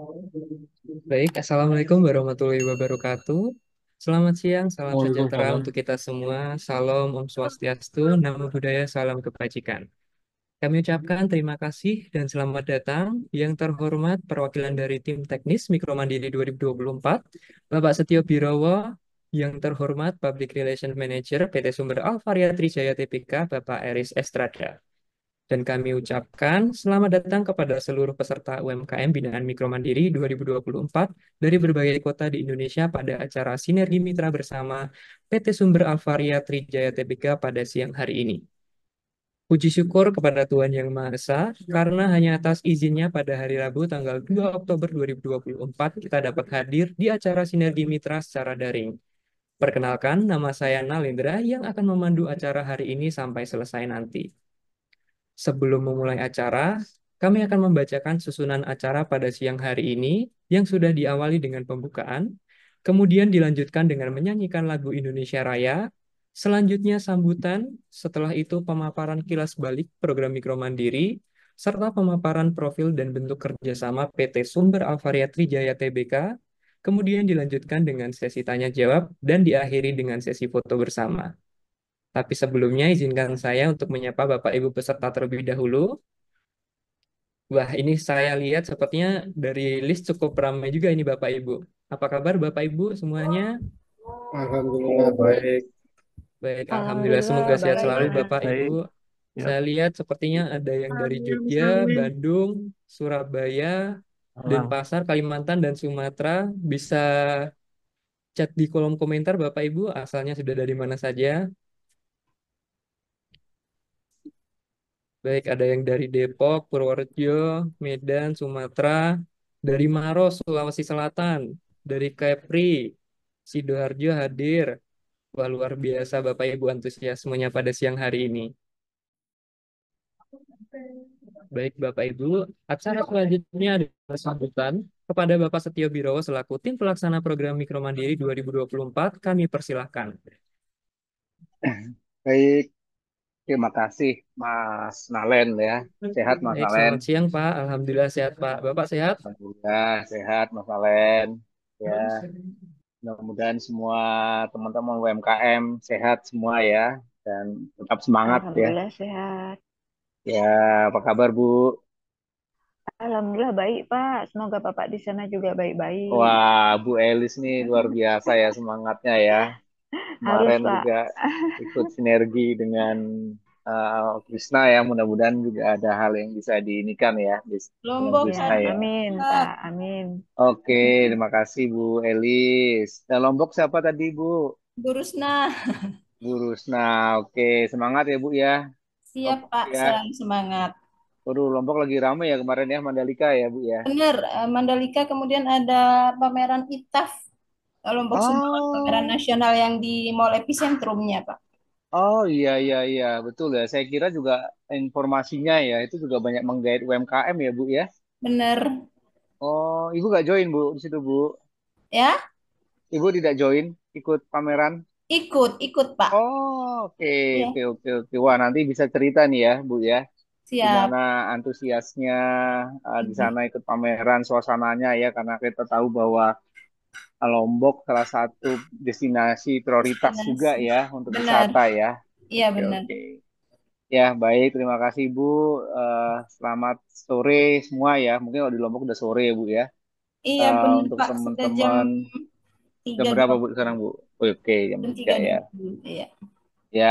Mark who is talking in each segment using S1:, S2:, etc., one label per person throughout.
S1: Baik, Assalamualaikum warahmatullahi wabarakatuh. Selamat siang, salam sejahtera
S2: Waalaikumsalam.
S1: untuk kita semua. Salam Om Swastiastu, Namo Buddhaya, salam kebajikan. Kami ucapkan terima kasih dan selamat datang yang terhormat perwakilan dari tim teknis Mikro Mandiri 2024, Bapak Setio Birowo, yang terhormat Public Relation Manager PT Sumber Alvaria Trijaya Tbk, Bapak Eris Estrada. Dan kami ucapkan selamat datang kepada seluruh peserta UMKM Binaan Mikro Mandiri 2024 dari berbagai kota di Indonesia pada acara Sinergi Mitra Bersama PT Sumber Alvaria Trijaya Tbk pada siang hari ini. Puji syukur kepada Tuhan Yang Maha Esa, karena hanya atas izinnya pada hari Rabu tanggal 2 Oktober 2024 kita dapat hadir di acara Sinergi Mitra secara daring. Perkenalkan, nama saya Nalendra yang akan memandu acara hari ini sampai selesai nanti. Sebelum memulai acara, kami akan membacakan susunan acara pada siang hari ini yang sudah diawali dengan pembukaan, kemudian dilanjutkan dengan menyanyikan lagu Indonesia Raya, selanjutnya sambutan, setelah itu pemaparan kilas balik program Mikro Mandiri, serta pemaparan profil dan bentuk kerjasama PT Sumber Alvaria Trijaya Tbk, kemudian dilanjutkan dengan sesi tanya jawab dan diakhiri dengan sesi foto bersama. Tapi sebelumnya izinkan saya untuk menyapa Bapak Ibu peserta terlebih dahulu. Wah, ini saya lihat sepertinya dari list cukup ramai juga ini Bapak Ibu. Apa kabar Bapak Ibu semuanya?
S2: Alhamdulillah baik.
S1: Baik, baik. Alhamdulillah.
S3: Alhamdulillah
S1: Semoga sehat
S3: baik
S1: selalu
S3: Mas.
S1: Bapak Ibu.
S2: Baik. Ya.
S1: Saya lihat sepertinya ada yang dari Jogja, Bandung, Surabaya,
S2: Alam.
S1: Denpasar, Kalimantan, dan Sumatera. Bisa chat di kolom komentar Bapak Ibu, asalnya sudah dari mana saja. Baik, ada yang dari Depok, Purworejo, Medan, Sumatera, dari Maros, Sulawesi Selatan, dari Kepri, Sidoarjo hadir. Wah, luar biasa Bapak Ibu antusiasmenya pada siang hari ini. Baik, Bapak Ibu, acara selanjutnya adalah sambutan kepada Bapak Setio Birowo selaku tim pelaksana program Mikro Mandiri 2024. Kami persilahkan.
S3: Baik, terima kasih Mas Nalen ya. Sehat Mas
S1: Baik,
S3: Nalen.
S1: selamat siang Pak. Alhamdulillah sehat Pak. Bapak sehat?
S3: Alhamdulillah sehat Mas Nalen. Ya, mudah-mudahan semua teman-teman UMKM sehat semua ya dan tetap semangat ya.
S4: Alhamdulillah sehat.
S3: Ya, apa kabar Bu?
S4: Alhamdulillah baik Pak. Semoga Bapak di sana juga baik-baik.
S3: Wah, Bu Elis nih luar biasa ya semangatnya ya.
S4: Harus
S3: Kemarin
S4: Pak.
S3: juga ikut sinergi dengan Krisna ya. Mudah-mudahan juga ada hal yang bisa diinikan ya dengan
S2: Lombok
S4: Ya,
S3: Krisna ya.
S4: amin Pak. Amin.
S3: Oke, terima kasih Bu Elis. Dan Lombok siapa tadi Bu?
S2: Bu Rusna.
S3: Bu Rusna. Oke, semangat ya Bu ya.
S2: Siap
S3: Lombok
S2: Pak,
S3: ya.
S2: selalu semangat.
S3: Waduh, Lombok lagi ramai ya kemarin ya Mandalika ya Bu ya.
S2: Benar, Mandalika kemudian ada pameran ITAF Lombok Sumbawa, pameran
S3: Oh,
S2: nasional yang di Mall Epicentrumnya Pak.
S3: oh iya iya iya betul ya. Saya kira juga informasinya ya itu juga banyak menggait UMKM ya Bu ya.
S2: Benar,
S3: Oh, Ibu nggak join Bu di situ Bu?
S2: ya?
S3: Ibu tidak join ikut pameran?
S2: Ikut Pak.
S3: Oh, oke
S2: Ya,
S3: oke oke oke. Wah, nanti bisa cerita nih ya Bu ya. Gimana
S2: siap.
S3: antusiasnya di sana ikut pameran suasananya ya karena kita tahu bahwa Lombok salah satu destinasi prioritas juga
S2: Destinasi.
S3: ya untuk
S2: Benar,
S3: wisata ya.
S2: iya
S3: Oke
S2: benar.
S3: oke. Ya, baik, terima kasih Bu. Selamat sore semua ya. Mungkin kalau di Lombok udah sore ya Bu ya.
S2: Iya benar
S3: Untuk
S2: Pak, sudah jam
S3: teman-teman jam
S2: tiga
S3: berapa
S2: dua
S3: Bu sekarang Bu? Oke, jam
S2: jam
S3: 3
S2: tiga
S3: ya.
S2: dua puluh. Iya.
S3: Ya,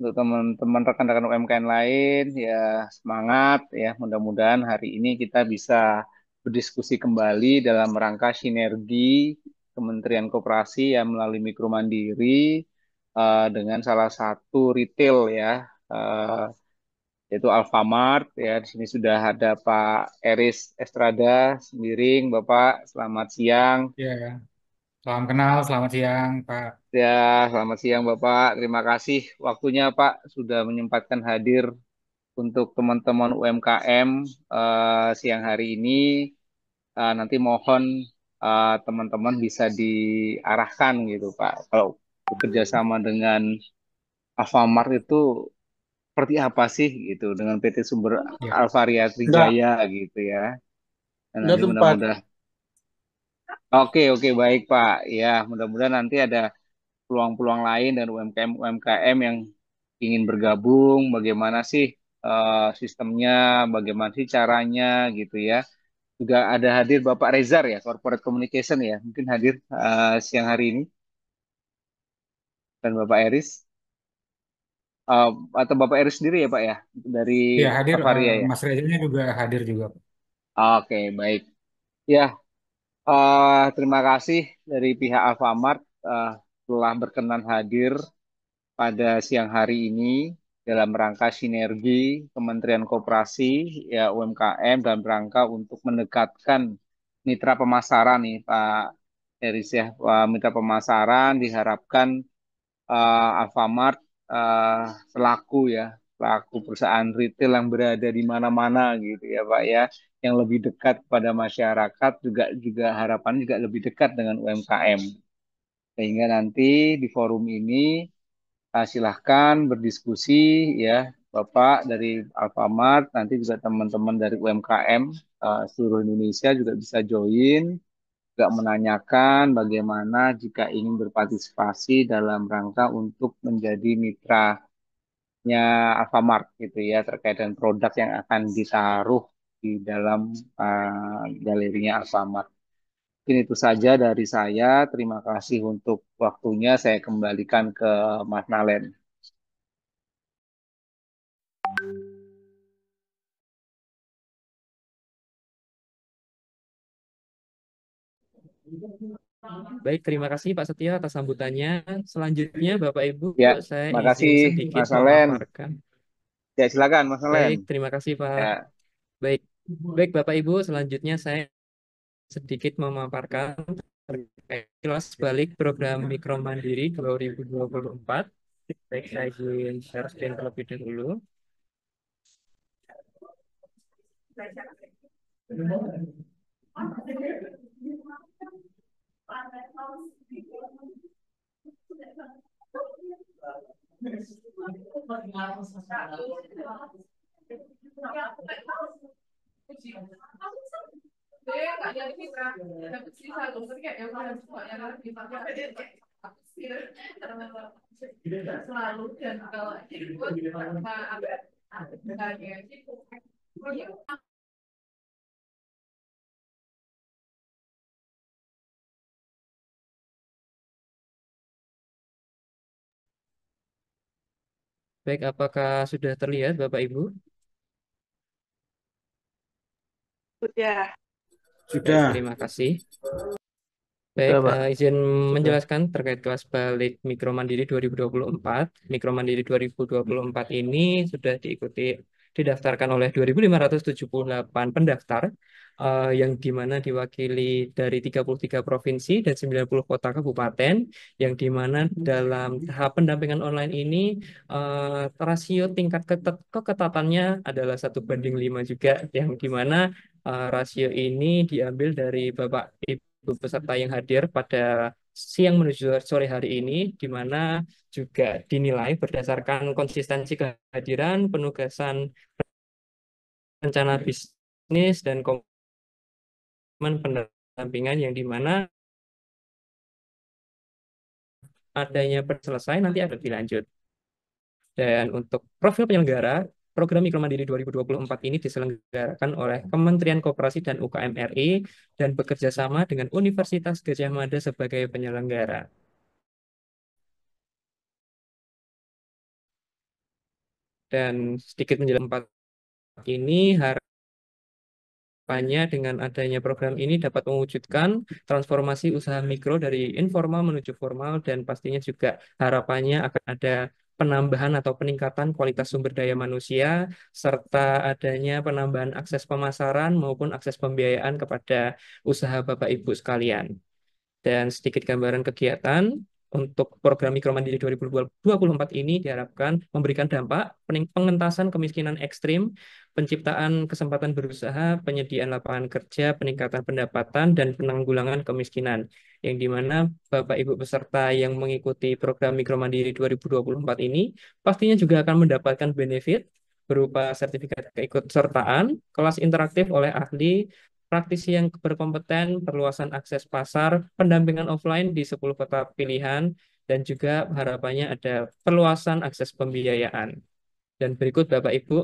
S3: untuk teman-teman rekan-rekan UMKM lain ya semangat ya. Mudah-mudahan hari ini kita bisa berdiskusi kembali dalam rangka sinergi Kementerian Koperasi yang melalui Mikro Mandiri dengan salah satu retail ya yaitu Alfamart ya. Di sini sudah ada Pak Eris Estrada Sembiring. Bapak, selamat siang.
S5: Ya, salam kenal, selamat siang, Pak.
S3: Ya, selamat siang Bapak. Terima kasih waktunya Pak sudah menyempatkan hadir untuk teman-teman UMKM siang hari ini. Nanti mohon teman-teman bisa diarahkan gitu Pak. Kalau bekerja sama dengan Alfamart itu seperti apa sih gitu dengan PT Sumber
S5: Ya,
S3: Alvaria
S2: Enggak,
S3: Trijaya gitu ya. Dan
S2: enggak
S3: nanti
S2: tempat.
S3: mudah-mudahan. Oke, oke, baik Pak. Ya, mudah-mudahan nanti ada peluang-peluang lain dan UMKM yang ingin bergabung. Bagaimana sih sistemnya, bagaimana sih caranya gitu ya. Juga ada hadir Bapak Rezar ya, Corporate Communication ya, mungkin hadir siang hari ini dan Bapak Eris. Eh, atau Bapak Eris sendiri ya Pak ya, dari
S5: Ya, hadir.
S3: Avaria ya.
S5: Mas Reza juga hadir juga.
S3: Oke, baik. Ya, terima kasih dari pihak Alfamart telah berkenan hadir pada siang hari ini dalam rangka sinergi Kementerian Koperasi ya UMKM dalam rangka untuk mendekatkan mitra pemasaran nih Pak Eris ya. Mitra pemasaran diharapkan Alfamart eh, selaku ya selaku perusahaan retail yang berada di mana-mana gitu ya Pak ya, yang lebih dekat pada masyarakat, juga harapan juga lebih dekat dengan UMKM, sehingga nanti di forum ini silahkan berdiskusi ya Bapak dari Alfamart, nanti juga teman-teman dari UMKM seluruh Indonesia juga bisa join, juga menanyakan bagaimana jika ingin berpartisipasi dalam rangka untuk menjadi mitranya Alfamart gitu ya, terkait dengan produk yang akan ditaruh di dalam galerinya Alfamart. Mungkin itu saja dari saya. Terima kasih untuk waktunya. Saya kembalikan ke Mas Nalen.
S1: Baik, terima kasih Pak Setia atas sambutannya. Selanjutnya, Bapak Ibu,
S3: Ya,
S1: saya
S3: terima kasih
S1: izin sedikit
S3: Mas Nalen.
S1: memaparkan.
S3: Ya, silakan Mas Nalen.
S1: Baik, terima kasih Pak.
S3: Ya,
S1: Baik, baik Bapak Ibu, selanjutnya saya sedikit memaparkan terkait kilas balik program Mikro Mandiri 2024. Baik, saya izin share screen terlebih dahulu. Baik, apakah sudah terlihat Bapak Ibu?
S4: Sudah.
S1: Baik,
S6: Sudah,
S1: terima kasih.
S6: sudah,
S1: Baik,
S6: Pak.
S1: izin
S6: Sudah.
S1: menjelaskan terkait kelas balik Mikro Mandiri 2024. Mikro Mandiri 2024 ini sudah diikuti, didaftarkan oleh 2.578 pendaftar, yang dimana diwakili dari 33 provinsi dan 90 kota kabupaten, yang dimana dalam tahap pendampingan online ini rasio tingkat keketatannya adalah 1:5 juga, yang dimana rasio ini diambil dari Bapak Ibu peserta yang hadir pada siang menuju sore hari ini, di mana juga dinilai berdasarkan konsistensi kehadiran, penugasan rencana bisnis, dan komitmen pendampingan, yang di mana adanya selesai nanti ada lebih lanjut. Dan untuk profil penyelenggara, program Mikro Mandiri 2024 ini diselenggarakan oleh Kementerian Koperasi dan UKM RI dan bekerja sama dengan Universitas Gadjah Mada sebagai penyelenggara. Dan sedikit menjelaskan empat ini, harapannya dengan adanya program ini dapat mewujudkan transformasi usaha mikro dari informal menuju formal, dan pastinya juga harapannya akan ada penambahan atau peningkatan kualitas sumber daya manusia, serta adanya penambahan akses pemasaran maupun akses pembiayaan kepada usaha Bapak Ibu sekalian. Dan sedikit gambaran kegiatan untuk program Mikro Mandiri 2024 ini diharapkan memberikan dampak pengentasan kemiskinan ekstrim, penciptaan kesempatan berusaha, penyediaan lapangan kerja, peningkatan pendapatan, dan penanggulangan kemiskinan. Yang dimana Bapak Ibu peserta yang mengikuti program Mikro Mandiri 2024 ini pastinya juga akan mendapatkan benefit berupa sertifikat keikutsertaan, kelas interaktif oleh ahli, praktisi yang berkompeten, perluasan akses pasar, pendampingan offline di 10 kota pilihan, dan juga harapannya ada perluasan akses pembiayaan. Dan berikut Bapak Ibu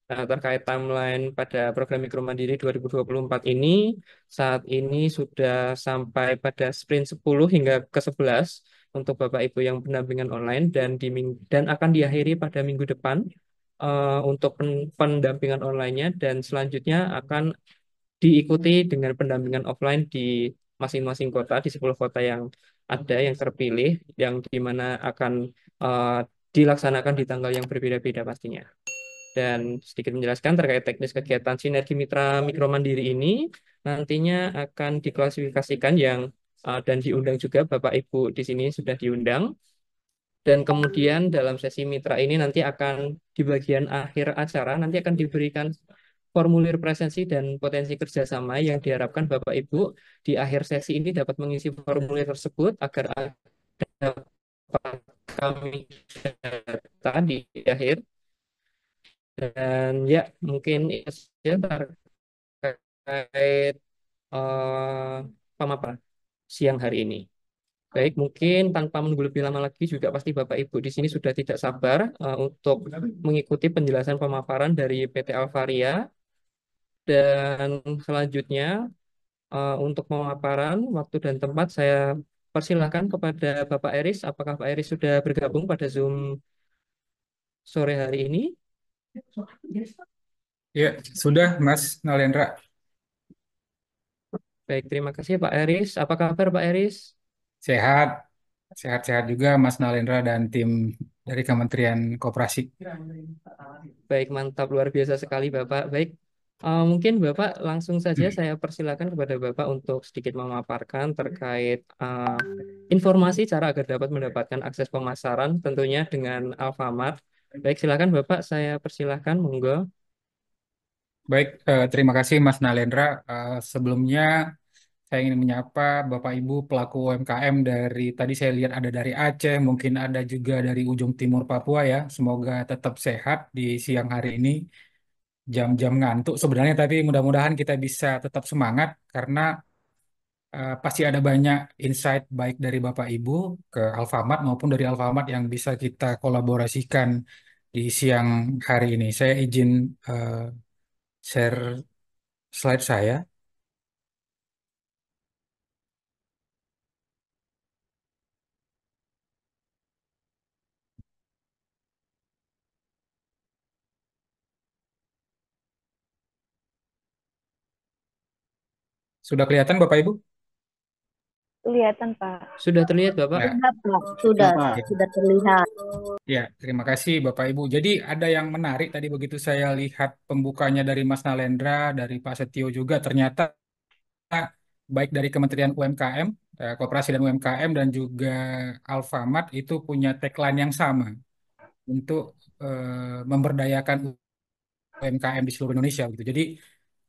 S1: terkait timeline pada program Mikro Mandiri 2024 ini, saat ini sudah sampai pada sprint 10 hingga ke 11 untuk Bapak Ibu yang pendampingan online dan akan diakhiri pada minggu depan untuk pendampingan online-nya dan selanjutnya akan diikuti dengan pendampingan offline di masing-masing kota di 10 kota yang ada yang terpilih yang di mana akan eh, dilaksanakan di tanggal yang berbeda-beda pastinya. Dan sedikit menjelaskan terkait teknis kegiatan Sinergi Mitra Mikro Mandiri ini nantinya akan diklasifikasikan dan diundang juga Bapak Ibu di sini sudah diundang. Dan kemudian dalam sesi mitra ini nanti akan di bagian akhir acara nanti akan diberikan formulir presensi dan potensi kerjasama yang diharapkan Bapak Ibu di akhir sesi ini dapat mengisi formulir tersebut agar dapat kami data di akhir. Dan ya, mungkin itu saja terkait pemaparan siang hari ini. Baik, mungkin tanpa menunggu lebih lama lagi juga pasti Bapak Ibu di sini sudah tidak sabar untuk mengikuti penjelasan pemaparan dari PT Alvaria. Dan selanjutnya untuk pemaparan waktu dan tempat saya persilahkan kepada Bapak Eris. Apakah Pak Eris sudah bergabung pada Zoom sore hari ini?
S5: Ya, sudah Mas Nalendra.
S1: Baik, terima kasih Pak Eris. Apa kabar Pak Eris?
S5: Sehat, sehat-sehat juga Mas Nalendra dan tim dari Kementerian Koperasi.
S1: Baik, mantap, luar biasa sekali Bapak. Baik, mungkin Bapak langsung saja saya persilakan kepada Bapak untuk sedikit memaparkan terkait informasi cara agar dapat mendapatkan akses pemasaran tentunya dengan Alfamart. Baik, silakan Bapak, saya persilahkan, monggo.
S5: Baik, terima kasih Mas Nalendra. Sebelumnya saya ingin menyapa Bapak Ibu pelaku UMKM dari tadi saya lihat ada dari Aceh, mungkin ada juga dari ujung timur Papua ya. Semoga tetap sehat di siang hari ini. Jam-jam ngantuk sebenarnya, tapi mudah-mudahan kita bisa tetap semangat karena pasti ada banyak insight baik dari Bapak Ibu ke Alfamart maupun dari Alfamart yang bisa kita kolaborasikan di siang hari ini. Saya izin share slide saya. Sudah kelihatan Bapak Ibu?
S4: Kelihatan, Pak.
S1: Sudah terlihat Bapak?
S5: Ya,
S2: Sudah, Pak. Sudah,
S5: ya,
S2: sudah terlihat.
S5: ya, terima kasih Bapak Ibu. Jadi ada yang menarik tadi begitu saya lihat pembukanya dari Mas Nalendra, dari Pak Setio juga ternyata baik dari Kementerian UMKM, Koperasi dan UMKM dan juga Alfamart itu punya tagline yang sama untuk memberdayakan UMKM di seluruh Indonesia gitu. Jadi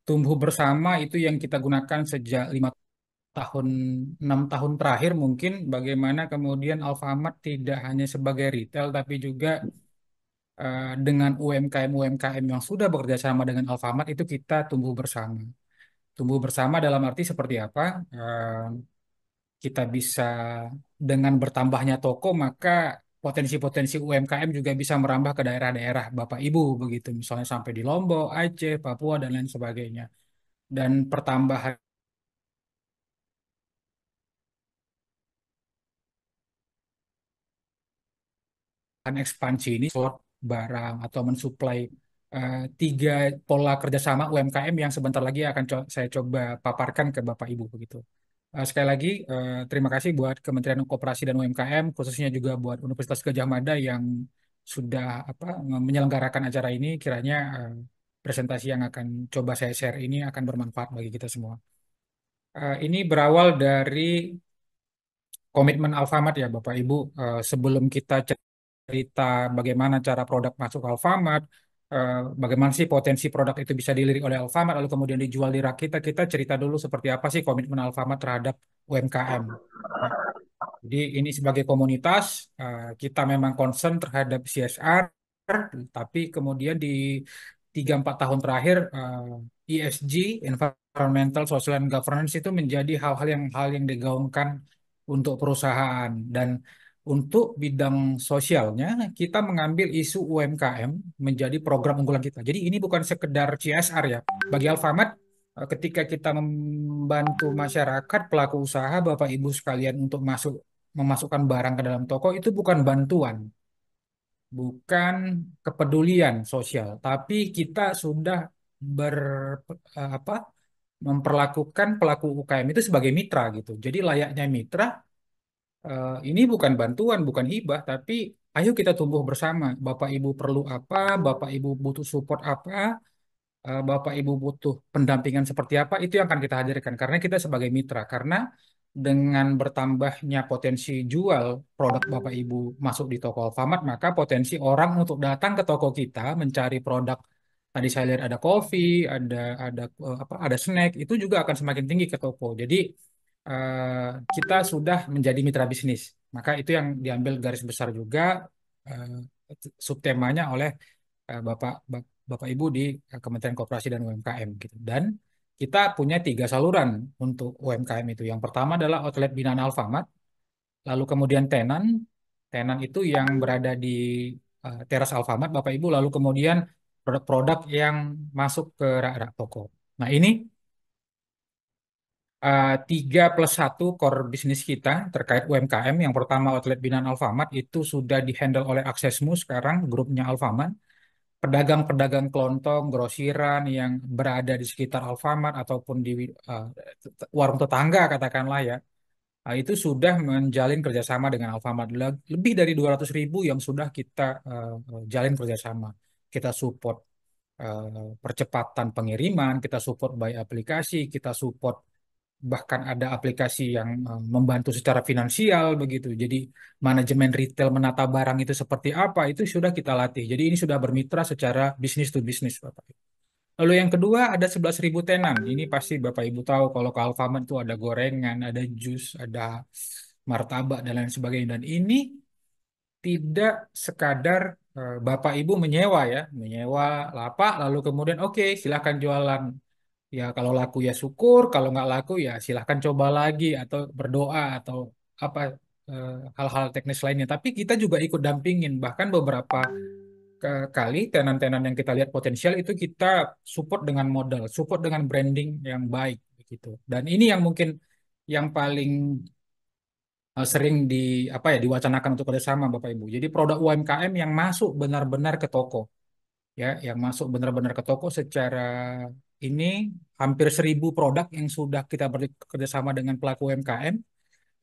S5: tumbuh bersama itu yang kita gunakan sejak 5 tahun, 6 tahun terakhir mungkin bagaimana kemudian Alfamart tidak hanya sebagai retail tapi juga dengan UMKM-UMKM yang sudah bekerja sama dengan Alfamart itu kita tumbuh bersama. Tumbuh bersama dalam arti seperti apa? Kita bisa dengan bertambahnya toko maka potensi-potensi UMKM juga bisa merambah ke daerah-daerah Bapak Ibu begitu, misalnya sampai di Lombok, Aceh, Papua dan lain sebagainya. Dan pertambahan ekspansi ini slot barang atau mensuplai tiga pola kerjasama UMKM yang sebentar lagi akan saya coba paparkan ke Bapak Ibu begitu. Sekali lagi, terima kasih buat Kementerian Koperasi dan UMKM, khususnya juga buat Universitas Gadjah Mada yang sudah menyelenggarakan acara ini. Kiranya presentasi yang akan coba saya share ini akan bermanfaat bagi kita semua. Ini berawal dari komitmen Alfamart ya Bapak Ibu. Sebelum kita cerita bagaimana cara produk masuk Alfamart, bagaimana sih potensi produk itu bisa dilirik oleh Alfamart, lalu kemudian dijual di rak kita cerita dulu seperti apa sih komitmen Alfamart terhadap UMKM. Ya. Jadi ini sebagai komunitas, kita memang concern terhadap CSR, tapi kemudian di 3-4 tahun terakhir ESG, Environmental, Social, and Governance itu menjadi hal yang digaungkan untuk perusahaan. Dan untuk bidang sosialnya, kita mengambil isu UMKM menjadi program unggulan kita. Jadi ini bukan sekedar CSR ya. Bagi Alfamart, ketika kita membantu masyarakat, pelaku usaha, Bapak Ibu sekalian untuk memasukkan barang ke dalam toko, itu bukan bantuan, bukan kepedulian sosial, tapi kita sudah ber apa memperlakukan pelaku UKM itu sebagai mitra gitu. Jadi layaknya mitra, ini bukan bantuan, bukan hibah, tapi ayo kita tumbuh bersama. Bapak Ibu perlu apa, Bapak Ibu butuh support apa, Bapak Ibu butuh pendampingan seperti apa, itu yang akan kita hadirkan karena kita sebagai mitra. Karena dengan bertambahnya potensi jual produk Bapak Ibu masuk di toko Alfamart, maka potensi orang untuk datang ke toko kita mencari produk. Tadi saya lihat ada kopi, ada snack, itu juga akan semakin tinggi ke toko. Jadi kita sudah menjadi mitra bisnis. Maka itu yang diambil garis besar juga eh, subtemanya oleh Bapak Bapak Ibu di Kementerian Koperasi dan UMKM gitu. Dan kita punya 3 saluran untuk UMKM itu. Yang pertama adalah outlet binaan Alfamart, lalu kemudian tenan, tenan itu yang berada di teras Alfamart, Bapak Ibu, lalu kemudian produk-produk yang masuk ke rak-rak toko. Nah ini 3+1 core bisnis kita terkait UMKM. Yang pertama outlet binaan Alfamart itu sudah dihandle oleh Aksesmu sekarang, grupnya Alfamart. Pedagang-pedagang kelontong, grosiran yang berada di sekitar Alfamart ataupun di uh, warung tetangga katakanlah ya, itu sudah menjalin kerjasama dengan Alfamart. Lebih dari 200.000 yang sudah kita jalin kerjasama. Kita support percepatan pengiriman, kita support by aplikasi, kita support bahkan ada aplikasi yang membantu secara finansial begitu. Jadi manajemen retail menata barang itu seperti apa itu sudah kita latih. Jadi ini sudah bermitra secara bisnis to bisnis, Bapak. Lalu yang kedua ada 11.000 tenan. Ini pasti Bapak Ibu tahu kalau ke Alfamart itu ada gorengan, ada jus, ada martabak dan lain sebagainya. Dan ini tidak sekadar Bapak Ibu menyewa ya, menyewa lapak lalu kemudian oke silahkan jualan. Ya kalau laku ya syukur, kalau nggak laku ya silahkan coba lagi atau berdoa atau apa eh, hal-hal teknis lainnya. Tapi kita juga ikut dampingin. Bahkan beberapa kali tenan-tenan yang kita lihat potensial itu kita support dengan modal, support dengan branding yang baik begitu. Dan ini yang mungkin yang paling sering diwacanakan untuk kerjasama Bapak Ibu. Jadi produk UMKM yang masuk benar-benar ke toko, ya, yang masuk benar-benar ke toko secara ini hampir 1.000 produk yang sudah kita bekerjasama dengan pelaku UMKM.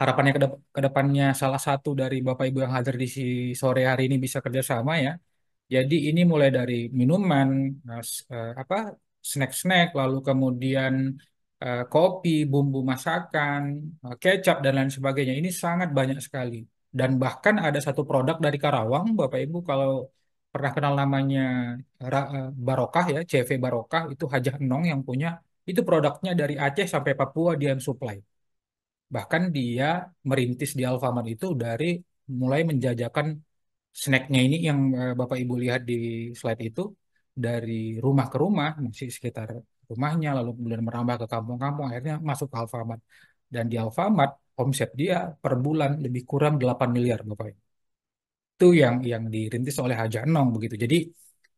S5: Harapannya ke depannya salah satu dari Bapak Ibu yang hadir di sore hari ini bisa kerjasama ya. Jadi ini mulai dari minuman, apa snack-snack, lalu kemudian kopi, bumbu masakan, kecap dan lain sebagainya. Ini sangat banyak sekali. Dan bahkan ada satu produk dari Karawang, Bapak Ibu kalau pernah kenal namanya Barokah ya, CV Barokah itu Hajah Enong yang punya. Itu produknya dari Aceh sampai Papua dia yang supply. Bahkan dia merintis di Alfamart itu dari mulai menjajakan snacknya ini yang Bapak Ibu lihat di slide itu dari rumah ke rumah masih sekitar rumahnya lalu kemudian merambah ke kampung-kampung akhirnya masuk ke Alfamart dan di Alfamart omset dia per bulan lebih kurang 8 miliar Bapak Ibu. Itu yang dirintis oleh Haja Enong begitu. Jadi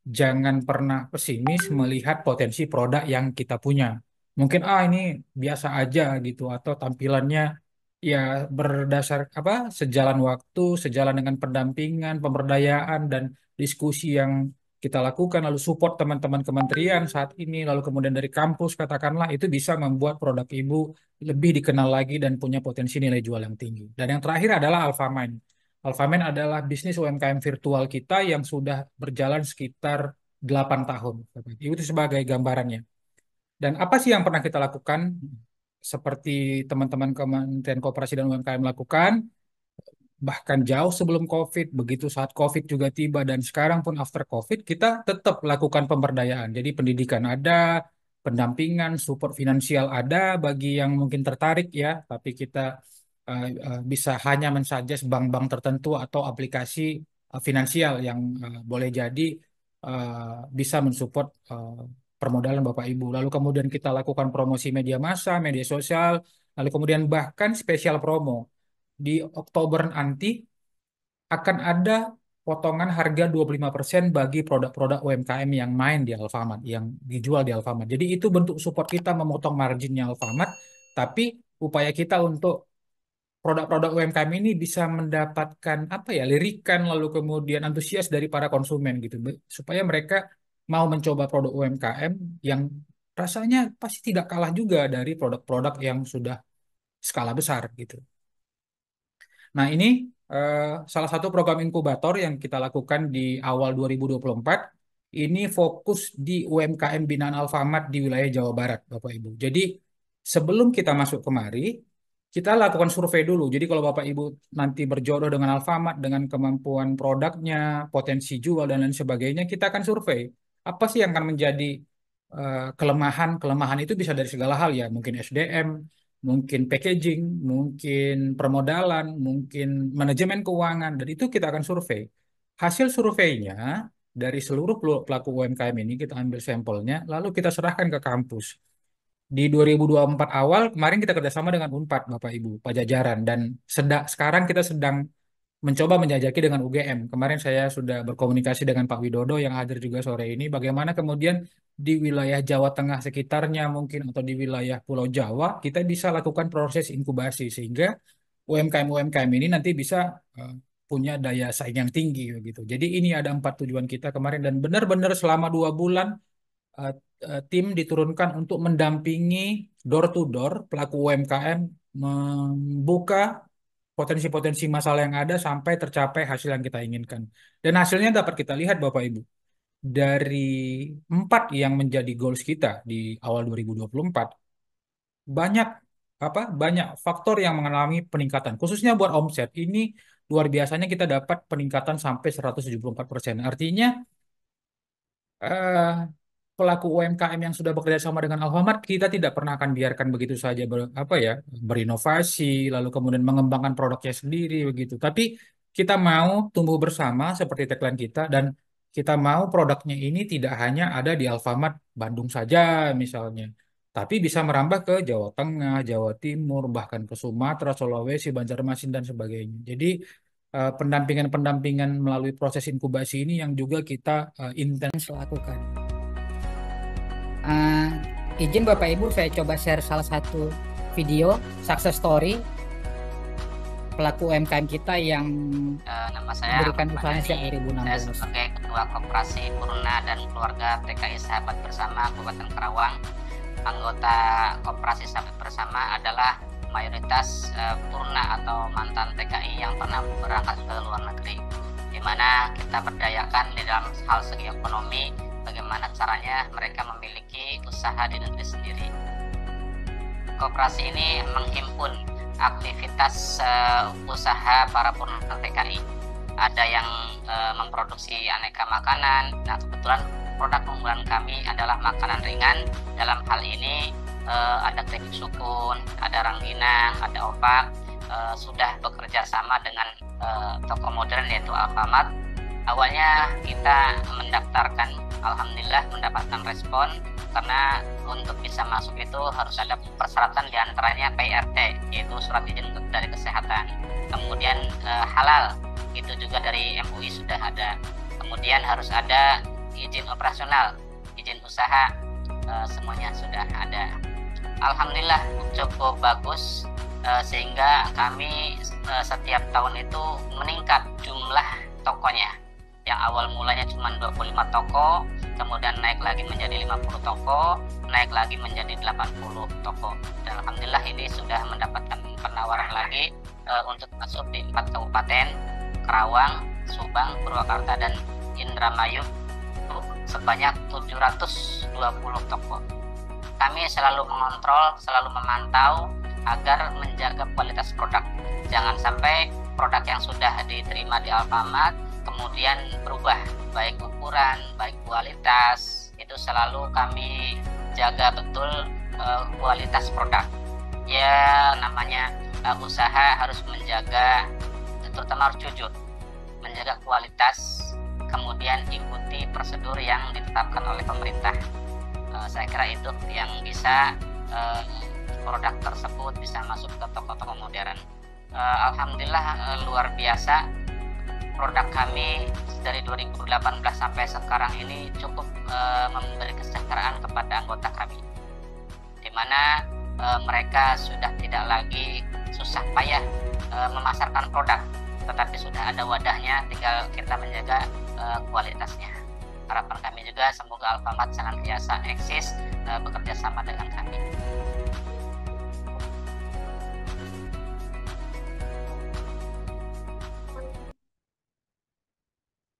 S5: jangan pernah pesimis melihat potensi produk yang kita punya. Mungkin ini biasa aja gitu atau tampilannya ya berdasar apa sejalan waktu, sejalan dengan pendampingan, pemberdayaan dan diskusi yang kita lakukan lalu support teman-teman kementerian saat ini lalu kemudian dari kampus katakanlah itu bisa membuat produk Ibu lebih dikenal lagi dan punya potensi nilai jual yang tinggi. Dan yang terakhir adalah Alfamind. Alfamind adalah bisnis UMKM virtual kita yang sudah berjalan sekitar 8 tahun. Itu sebagai gambarannya. Dan apa sih yang pernah kita lakukan? Seperti teman-teman Kementerian Koperasi dan UMKM lakukan, bahkan jauh sebelum COVID, begitu saat COVID juga tiba, dan sekarang pun after COVID, kita tetap lakukan pemberdayaan. Jadi pendidikan ada, pendampingan, support finansial ada bagi yang mungkin tertarik ya, tapi kita bisa hanya mensuggest bank-bank tertentu atau aplikasi finansial yang boleh jadi bisa mensupport permodalan Bapak Ibu. Lalu kemudian kita lakukan promosi media massa, media sosial, lalu kemudian bahkan spesial promo. Di Oktober nanti akan ada potongan harga 25% bagi produk-produk UMKM yang main di Alfamart, yang dijual di Alfamart. Jadi itu bentuk support kita memotong marginnya Alfamart, tapi upaya kita untuk produk-produk UMKM ini bisa mendapatkan apa ya, lirikan lalu kemudian antusias dari para konsumen gitu, supaya mereka mau mencoba produk UMKM yang rasanya pasti tidak kalah juga dari produk-produk yang sudah skala besar gitu. Nah, ini eh, salah satu program inkubator yang kita lakukan di awal 2024. Ini fokus di UMKM binaan Alfamart di wilayah Jawa Barat, Bapak Ibu. Jadi, sebelum kita masuk kemari, kita lakukan survei dulu. Jadi, kalau Bapak Ibu nanti berjodoh dengan Alfamart, dengan kemampuan produknya, potensi jual, dan lain sebagainya, kita akan survei. Apa sih yang akan menjadi kelemahan? Kelemahan itu bisa dari segala hal ya, mungkin SDM, mungkin packaging, mungkin permodalan, mungkin manajemen keuangan, dan itu kita akan survei. Hasil surveinya dari seluruh pelaku UMKM ini kita ambil sampelnya, lalu kita serahkan ke kampus. Di 2024 awal, kemarin kita kerjasama dengan Unpad, Bapak Ibu, Pajajaran, dan sekarang kita sedang mencoba menjajaki dengan UGM. Kemarin saya sudah berkomunikasi dengan Pak Widodo yang hadir juga sore ini, bagaimana kemudian di wilayah Jawa Tengah sekitarnya mungkin atau di wilayah Pulau Jawa kita bisa lakukan proses inkubasi sehingga UMKM-UMKM ini nanti bisa punya daya saing yang tinggi begitu. Jadi ini ada 4 tujuan kita kemarin dan benar-benar selama 2 bulan eh, tim diturunkan untuk mendampingi door to door pelaku UMKM membuka potensi-potensi masalah yang ada sampai tercapai hasil yang kita inginkan. Dan hasilnya dapat kita lihat Bapak Ibu. Dari 4 yang menjadi goals kita di awal 2024, banyak banyak faktor yang mengalami peningkatan. Khususnya buat omset, ini luar biasanya kita dapat peningkatan sampai 174%. Artinya eh, pelaku UMKM yang sudah bekerja sama dengan Alfamart, kita tidak pernah akan biarkan begitu saja berinovasi, lalu kemudian mengembangkan produknya sendiri begitu. Tapi kita mau tumbuh bersama seperti tagline kita dan kita mau produknya ini tidak hanya ada di Alfamart Bandung saja misalnya, tapi bisa merambah ke Jawa Tengah, Jawa Timur, bahkan ke Sumatera, Sulawesi, Banjarmasin dan sebagainya. Jadi pendampingan-pendampingan melalui proses inkubasi ini yang juga kita intens lakukan. Izin Bapak Ibu saya coba share salah satu video success story pelaku UMKM kita yang
S6: nama saya
S5: memberikan usahanya sejak
S6: saya
S5: 2016.
S6: sebagai Ketua Koperasi Purna dan Keluarga TKI Sahabat Bersama Kabupaten Karawang. Anggota Koperasi Sahabat Bersama adalah mayoritas Purna atau mantan TKI yang pernah berangkat ke luar negeri, di mana kita berdayakan di dalam hal segi ekonomi, bagaimana caranya mereka memiliki usaha di negeri sendiri. Koperasi ini menghimpun aktivitas usaha para Purna TKI. Ada yang memproduksi aneka makanan. Nah, kebetulan produk unggulan kami adalah makanan ringan. Dalam hal ini ada keripik sukun, ada rangginang, ada opak. Sudah bekerja sama dengan toko modern yaitu Alfamart. Awalnya kita mendaftarkan, alhamdulillah mendapatkan respon, karena untuk bisa masuk itu harus ada persyaratan diantaranya PRT, yaitu surat izin dari kesehatan. Kemudian halal, itu juga dari MUI sudah ada. Kemudian harus ada izin operasional, izin usaha, semuanya sudah ada. Alhamdulillah cukup bagus, sehingga kami setiap tahun itu meningkat jumlah tokonya. Yang awal mulanya cuma 25 toko, kemudian naik lagi menjadi 50 toko, naik lagi menjadi 80 toko. Dan alhamdulillah ini sudah mendapatkan penawaran lagi untuk masuk di 4 kabupaten, Karawang, Subang, Purwakarta, dan Indramayu, sebanyak 720 toko. Kami selalu mengontrol, selalu memantau agar menjaga kualitas produk. Jangan sampai produk yang sudah diterima di Alfamart kemudian berubah, baik ukuran, baik kualitas. Itu selalu kami jaga betul kualitas produk. Ya, namanya usaha harus menjaga, terutama harus jujur, menjaga kualitas, kemudian ikuti prosedur yang ditetapkan oleh pemerintah. Saya kira itu yang bisa produk tersebut bisa masuk ke toko-toko modern. Alhamdulillah luar biasa, produk kami dari 2018 sampai sekarang ini cukup memberi kesejahteraan kepada anggota kami, di mana mereka sudah tidak lagi susah payah memasarkan produk, tetapi sudah ada wadahnya, tinggal kita menjaga kualitasnya. Harapan kami juga semoga Alfamart senantiasa eksis bekerja sama dengan kami.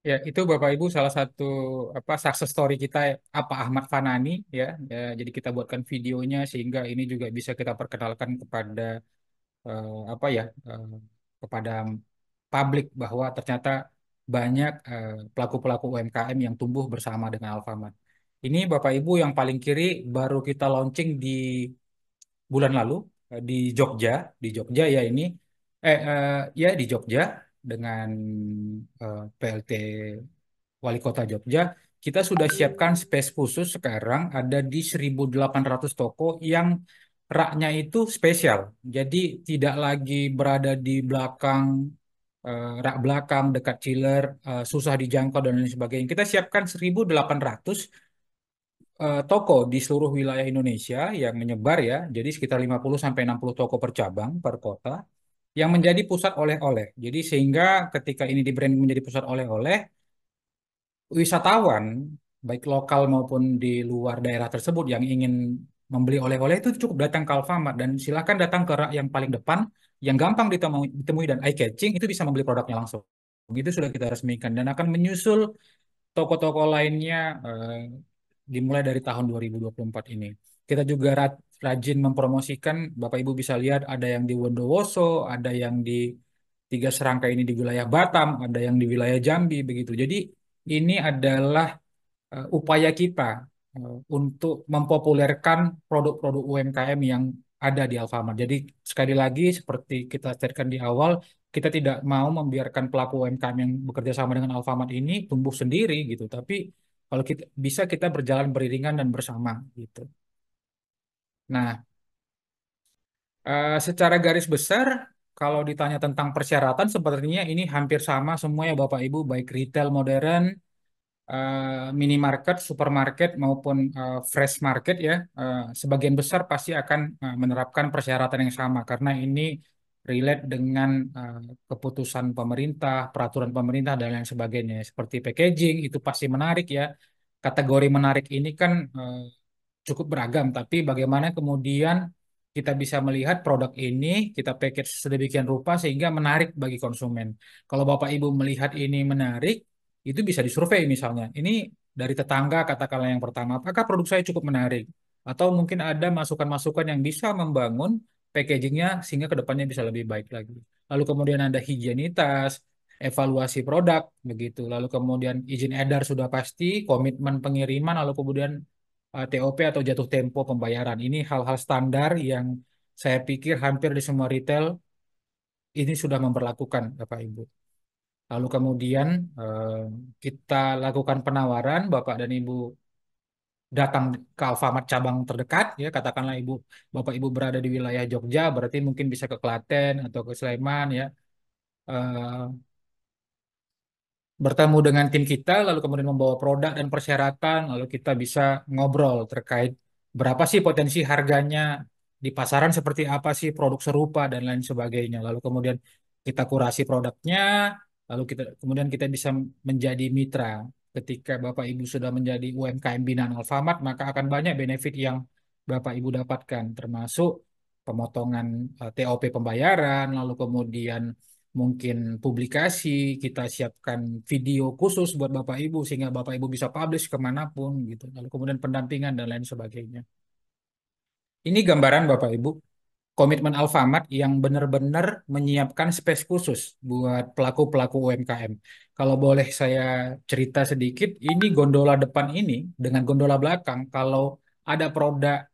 S5: Ya, itu Bapak Ibu salah satu success story kita, apa Ahmad Fanani ya. Ya, jadi kita buatkan videonya sehingga ini juga bisa kita perkenalkan kepada apa ya kepada publik bahwa ternyata banyak pelaku-pelaku UMKM yang tumbuh bersama dengan Alfamart. Ini Bapak Ibu yang paling kiri baru kita launching di bulan lalu di Jogja, ya ini ya di Jogja dengan PLT Wali Kota Jogja. Kita sudah siapkan space khusus sekarang ada di 1.800 toko yang raknya itu spesial. Jadi tidak lagi berada di belakang rak belakang dekat chiller, susah dijangkau dan lain sebagainya. Kita siapkan 1.800 toko di seluruh wilayah Indonesia yang menyebar ya. Jadi sekitar 50 sampai 60 toko per cabang per kota yang menjadi pusat oleh-oleh. Jadi sehingga ketika ini di brand menjadi pusat oleh-oleh, wisatawan baik lokal maupun di luar daerah tersebut yang ingin membeli oleh-oleh itu cukup datang ke Alfamart dan silakan datang ke rak yang paling depan yang gampang ditemui dan eye catching itu bisa membeli produknya langsung. Itu sudah kita resmikan dan akan menyusul toko-toko lainnya dimulai dari tahun 2024 ini. Kita juga rajin mempromosikan, Bapak Ibu bisa lihat ada yang di Bondowoso, ada yang di Tiga Serangkai ini di wilayah Batam, ada yang di wilayah Jambi begitu. Jadi ini adalah upaya kita untuk mempopulerkan produk-produk UMKM yang ada di Alfamart. Jadi sekali lagi seperti kita ceritakan di awal, kita tidak mau membiarkan pelaku UMKM yang bekerja sama dengan Alfamart ini tumbuh sendiri gitu. Tapi kalau kita berjalan beriringan dan bersama gitu. Nah, secara garis besar kalau ditanya tentang persyaratan sepertinya ini hampir sama semua ya Bapak Ibu, baik retail modern, minimarket, supermarket maupun fresh market ya, sebagian besar pasti akan menerapkan persyaratan yang sama karena ini relate dengan keputusan pemerintah, peraturan pemerintah dan lain sebagainya. Seperti packaging itu pasti menarik ya. Kategori menarik ini kan cukup beragam, tapi bagaimana kemudian kita bisa melihat produk ini kita package sedemikian rupa sehingga menarik bagi konsumen. Kalau Bapak Ibu melihat ini menarik, itu bisa disurvei misalnya. Ini dari tetangga katakanlah yang pertama, apakah produk saya cukup menarik? Atau mungkin ada masukan-masukan yang bisa membangun packagingnya sehingga kedepannya bisa lebih baik lagi. Lalu kemudian ada higienitas, evaluasi produk, begitu. Lalu kemudian izin edar sudah pasti, komitmen pengiriman, lalu kemudian TOP atau jatuh tempo pembayaran. Ini hal-hal standar yang saya pikir hampir di semua retail ini sudah memperlakukan, Bapak Ibu. Lalu kemudian kita lakukan penawaran, Bapak dan Ibu datang ke Alfamart cabang terdekat, ya katakanlah Bapak Ibu berada di wilayah Jogja, berarti mungkin bisa ke Klaten atau ke Sleman, ya. Eh, Bertemu dengan tim kita, lalu kemudian membawa produk dan persyaratan, lalu kita bisa ngobrol terkait berapa sih potensi harganya di pasaran, seperti apa sih produk serupa dan lain sebagainya. Lalu kemudian kita kurasi produknya, lalu kemudian kita bisa menjadi mitra. Ketika Bapak Ibu sudah menjadi UMKM binaan Alfamart, maka akan banyak benefit yang Bapak Ibu dapatkan, termasuk pemotongan TOP pembayaran, lalu kemudian mungkin publikasi, kita siapkan video khusus buat Bapak Ibu sehingga Bapak Ibu bisa publish kemanapun gitu. Lalu kemudian pendampingan dan lain sebagainya. Ini gambaran Bapak Ibu, komitmen Alfamart yang benar-benar menyiapkan space khusus buat pelaku-pelaku UMKM. Kalau boleh saya cerita sedikit, ini gondola depan ini dengan gondola belakang, kalau ada produk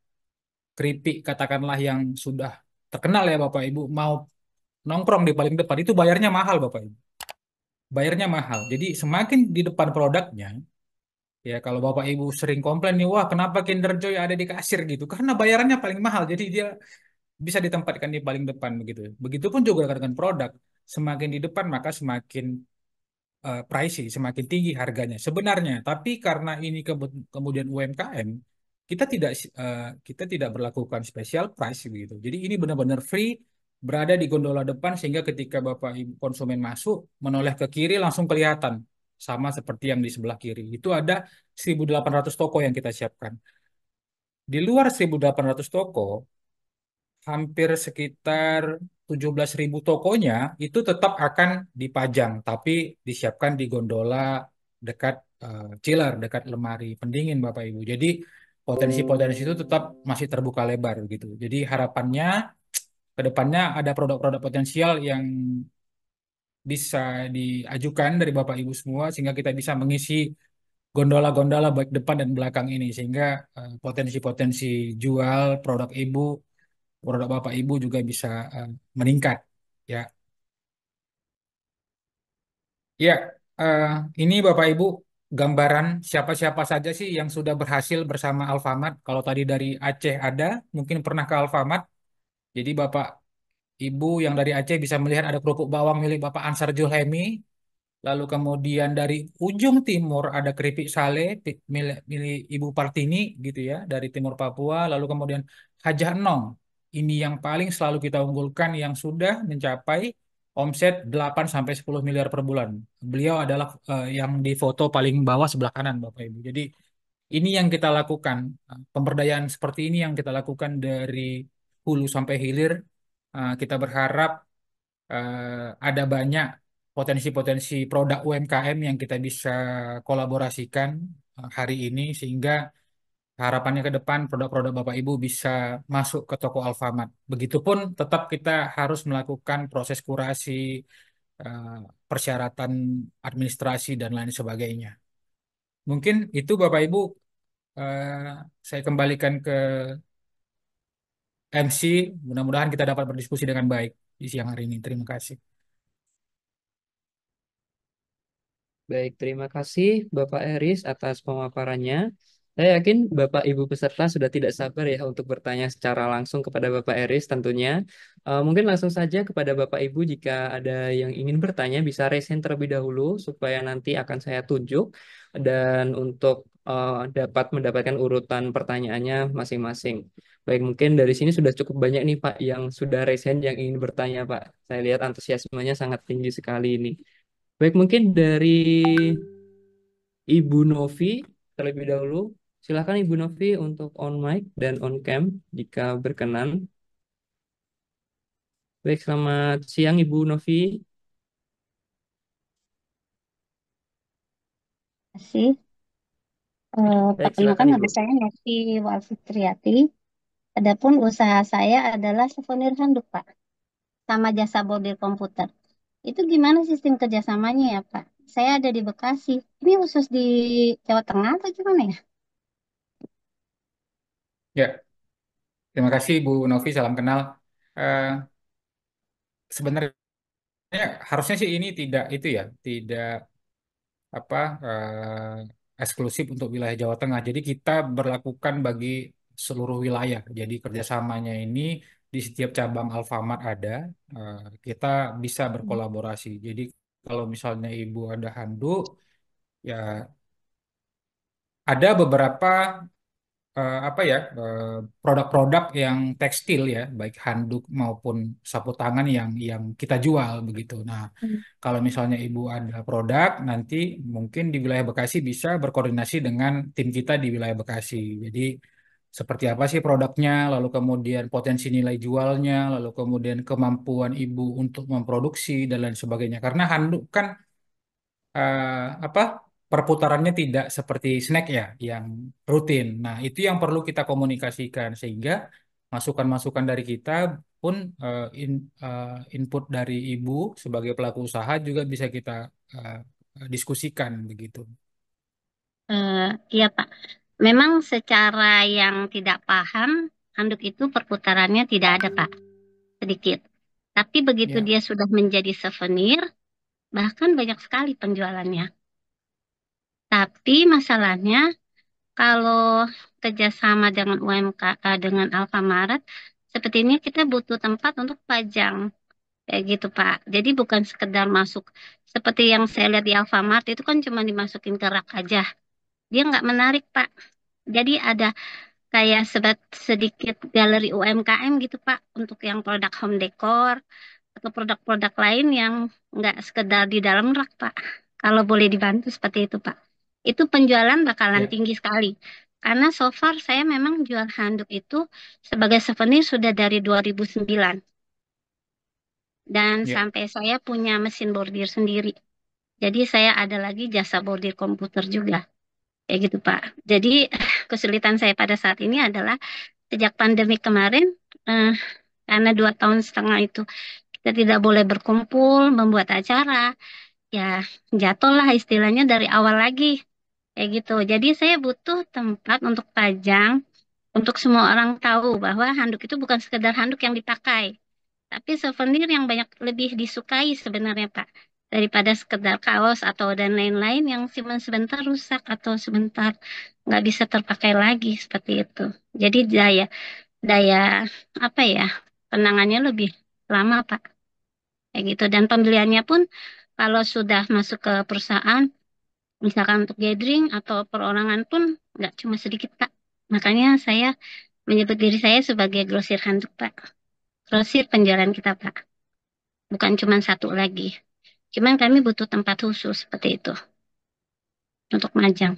S5: keripik katakanlah yang sudah terkenal ya Bapak Ibu, mau nongkrong di paling depan itu bayarnya mahal Bapak Ibu. bayarnya mahal. Jadi semakin di depan produknya, ya kalau Bapak Ibu sering komplain nih, wah kenapa Kinder Joy ada di kasir gitu? Karena bayarannya paling mahal, jadi dia bisa ditempatkan di paling depan begitu. Begitupun juga dengan produk, semakin di depan maka semakin pricey, semakin tinggi harganya sebenarnya. Tapi karena ini kemudian UMKM, kita tidak berlakukan special price begitu. Jadi ini benar-benar free, berada di gondola depan sehingga ketika Bapak Ibu konsumen masuk menoleh ke kiri langsung kelihatan, sama seperti yang di sebelah kiri. Itu ada 1.800 toko yang kita siapkan. Di luar 1.800 toko, hampir sekitar 17.000 tokonya itu tetap akan dipajang, tapi disiapkan di gondola dekat chiller, dekat lemari pendingin Bapak Ibu. Jadi potensi-potensi itu tetap masih terbuka lebar gitu. Jadi harapannya ke depannya ada produk-produk potensial yang bisa diajukan dari Bapak Ibu semua sehingga kita bisa mengisi gondola-gondola baik depan dan belakang ini sehingga potensi-potensi jual produk Bapak Ibu juga bisa meningkat. Ya, ya. eh, ini Bapak Ibu gambaran siapa-siapa saja sih yang sudah berhasil bersama Alfamart. Kalau tadi dari Aceh ada, mungkin pernah ke Alfamart. Jadi Bapak Ibu yang dari Aceh bisa melihat ada kerupuk bawang milik Bapak Ansar Julhemi. Lalu kemudian dari ujung timur ada keripik sale milik Ibu Partini gitu ya dari Timur Papua. Lalu kemudian Hajah Enong. Ini yang paling selalu kita unggulkan yang sudah mencapai omset 8 sampai 10 miliar per bulan. Beliau adalah yang di foto paling bawah sebelah kanan Bapak Ibu. Jadi ini yang kita lakukan. Pemberdayaan seperti ini yang kita lakukan dari hulu sampai hilir. Kita berharap ada banyak potensi-potensi produk UMKM yang kita bisa kolaborasikan hari ini sehingga harapannya ke depan produk-produk Bapak Ibu bisa masuk ke toko Alfamart. Begitupun tetap kita harus melakukan proses kurasi, eh, persyaratan administrasi dan lain sebagainya. Mungkin itu Bapak Ibu eh, saya kembalikan ke MC. Mudah-mudahan kita dapat berdiskusi dengan baik di siang hari ini. Terima kasih.
S1: Baik, terima kasih Bapak Eris atas pemaparannya. Saya yakin Bapak Ibu peserta sudah tidak sabar ya untuk bertanya secara langsung kepada Bapak Eris tentunya. Mungkin langsung saja kepada Bapak Ibu jika ada yang ingin bertanya bisa raise hand terlebih dahulu supaya nanti akan saya tunjuk dan untuk dapat mendapatkan urutan pertanyaannya masing-masing. Baik, mungkin dari sini sudah cukup banyak nih Pak yang sudah raise hand yang ingin bertanya Pak. Saya lihat antusiasmenya sangat tinggi sekali ini. Baik, mungkin dari Ibu Novi terlebih dahulu. Silakan Ibu Novi untuk on mic dan on cam jika berkenan. Baik, selamat siang Ibu Novi.
S7: Kasih.
S1: Baik,
S7: Perkenalkan
S1: silakan
S7: nama
S1: Ibu.
S7: saya Novi Walfitriati. Adapun usaha saya adalah souvenir handuk, Pak, sama jasa bordir komputer. Itu gimana sistem kerjasamanya ya, Pak? Saya ada di Bekasi. Ini khusus di Jawa Tengah atau gimana ya?
S5: Ya, terima kasih Bu Novi, salam kenal. Eh, Sebenarnya harusnya sih ini tidak itu ya, tidak apa eksklusif untuk wilayah Jawa Tengah. Jadi kita berlakukan bagi seluruh wilayah. Jadi kerjasamanya ini di setiap cabang Alfamart ada, kita bisa berkolaborasi. Jadi kalau misalnya Ibu ada handuk, ya ada beberapa apa ya produk-produk yang tekstil ya baik handuk maupun sapu tangan yang kita jual begitu. Nah,
S7: Hmm.
S5: kalau misalnya Ibu ada produk nanti mungkin di wilayah Bekasi bisa berkoordinasi dengan tim kita di wilayah Bekasi. Jadi seperti apa sih produknya, lalu kemudian potensi nilai jualnya, lalu kemudian kemampuan Ibu untuk memproduksi dan lain sebagainya. Karena handuk kan eh, apa perputarannya tidak seperti snack ya yang rutin. Nah, itu yang perlu kita komunikasikan sehingga masukan-masukan dari kita pun input dari ibu sebagai pelaku usaha juga bisa kita eh, diskusikan begitu.
S7: Eh, iya, Pak. Memang secara yang tidak paham, handuk itu perputarannya tidak ada, Pak. Sedikit. Tapi begitu
S5: Ya,
S7: dia sudah menjadi souvenir, bahkan banyak sekali penjualannya. Tapi masalahnya kalau kerjasama dengan UMKM dengan Alfamaret, sepertinya kita butuh tempat untuk pajang. Kayak gitu, Pak. Jadi bukan sekedar masuk. Seperti yang saya lihat di Alfamart itu kan cuma dimasukin ke rak aja. Dia nggak menarik, Pak. Jadi ada kayak sedikit galeri UMKM gitu, Pak. Untuk yang produk home decor atau produk-produk lain yang nggak sekedar di dalam rak, Pak. Kalau boleh dibantu seperti itu, Pak. Itu penjualan bakalan
S5: Ya,
S7: tinggi sekali. Karena so far saya memang jual handuk itu sebagai souvenir sudah dari 2009. Dan
S5: ya.
S7: sampai saya punya mesin bordir sendiri. Jadi saya ada lagi jasa bordir komputer juga. Kayak gitu, Pak. Jadi kesulitan saya pada saat ini adalah sejak pandemi kemarin, eh, karena 2 tahun setengah itu kita tidak boleh berkumpul, membuat acara, ya jatuhlah istilahnya dari awal lagi. Kayak gitu. Jadi saya butuh tempat untuk pajang, untuk semua orang tahu bahwa handuk itu bukan sekedar handuk yang dipakai. Tapi souvenir yang banyak lebih disukai sebenarnya, Pak, daripada sekedar kaos atau dan lain-lain yang cuma sebentar rusak atau sebentar nggak bisa terpakai lagi seperti itu. Jadi daya daya apa ya, penangannya lebih lama, Pak, kayak gitu. Dan pembeliannya pun kalau sudah masuk ke perusahaan, misalkan untuk gathering atau perorangan pun nggak cuma sedikit, Pak. Makanya saya menyebut diri saya sebagai grosir handuk, Pak. Grosir penjualan kita, Pak. Bukan cuma satu lagi. Cuman kami butuh tempat khusus seperti itu untuk majang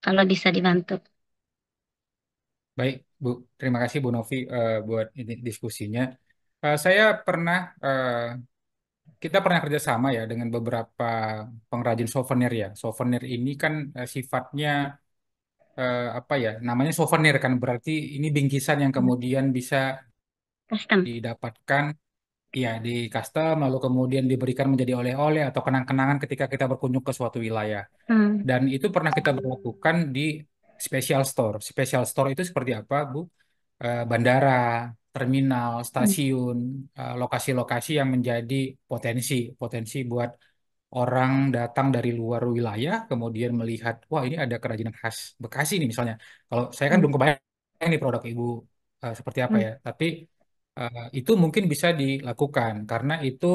S7: kalau bisa dibantu.
S5: Baik, Bu. Terima kasih Bu Novi buat ini diskusinya. Saya pernah, kita pernah kerjasama ya dengan beberapa pengrajin souvenir ya. Souvenir ini kan sifatnya apa ya? Namanya souvenir kan berarti ini bingkisan yang kemudian bisa
S7: Custom.
S5: didapatkan ya di custom lalu kemudian diberikan menjadi oleh-oleh atau kenang-kenangan ketika kita berkunjung ke suatu wilayah.
S7: Hmm.
S5: Dan itu pernah kita berlakukan di special store. Special store itu seperti apa, Bu? Bandara, terminal,
S7: Hmm.
S5: stasiun, lokasi-lokasi yang menjadi potensi potensi buat orang datang dari luar wilayah kemudian melihat, wah ini ada kerajinan khas Bekasi nih misalnya. Kalau saya kan
S7: Hmm.
S5: belum kebayang nih produk Ibu seperti apa
S7: Hmm.
S5: ya, tapi itu mungkin bisa dilakukan karena itu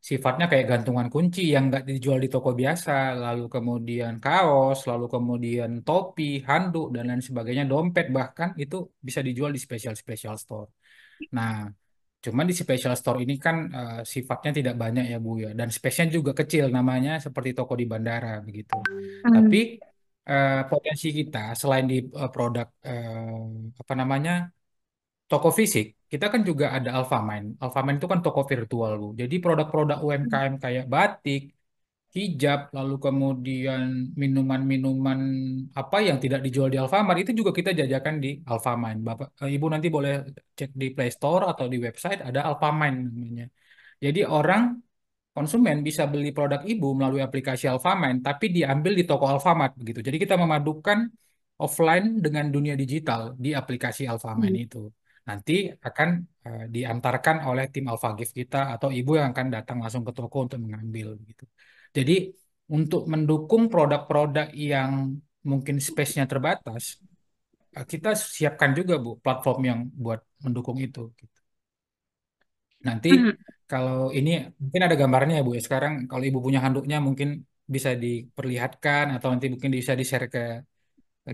S5: sifatnya kayak gantungan kunci yang nggak dijual di toko biasa, lalu kemudian kaos, lalu kemudian topi, handuk dan lain sebagainya, dompet bahkan itu bisa dijual di special special store. Nah, cuman di special store ini kan sifatnya tidak banyak ya Bu ya, dan space-nya juga kecil namanya seperti toko di bandara begitu. Tapi
S7: Hmm.
S5: potensi kita selain di produk apa namanya toko fisik, kita kan juga ada Alfamine. Alfamine itu kan toko virtual, Bu. Jadi produk-produk UMKM kayak batik, hijab, lalu kemudian minuman-minuman apa yang tidak dijual di Alfamart itu juga kita jajakan di Alfamine. Bapak, Ibu nanti boleh cek di Play Store atau di website ada Alfamine namanya. Jadi orang konsumen bisa beli produk ibu melalui aplikasi Alfamart, tapi diambil di toko Alfamart begitu. Jadi kita memadukan offline dengan dunia digital di aplikasi Alfamart
S7: Hmm.
S5: itu. Nanti akan diantarkan oleh tim AlphaGift kita atau ibu yang akan datang langsung ke toko untuk mengambil gitu. Jadi untuk mendukung produk-produk yang mungkin space-nya terbatas, kita siapkan juga Bu platform yang buat mendukung itu. Gitu. Nanti
S7: Hmm.
S5: kalau ini mungkin ada gambarnya ya Bu ya. Sekarang kalau Ibu punya handuknya mungkin bisa diperlihatkan atau nanti mungkin bisa di-share ke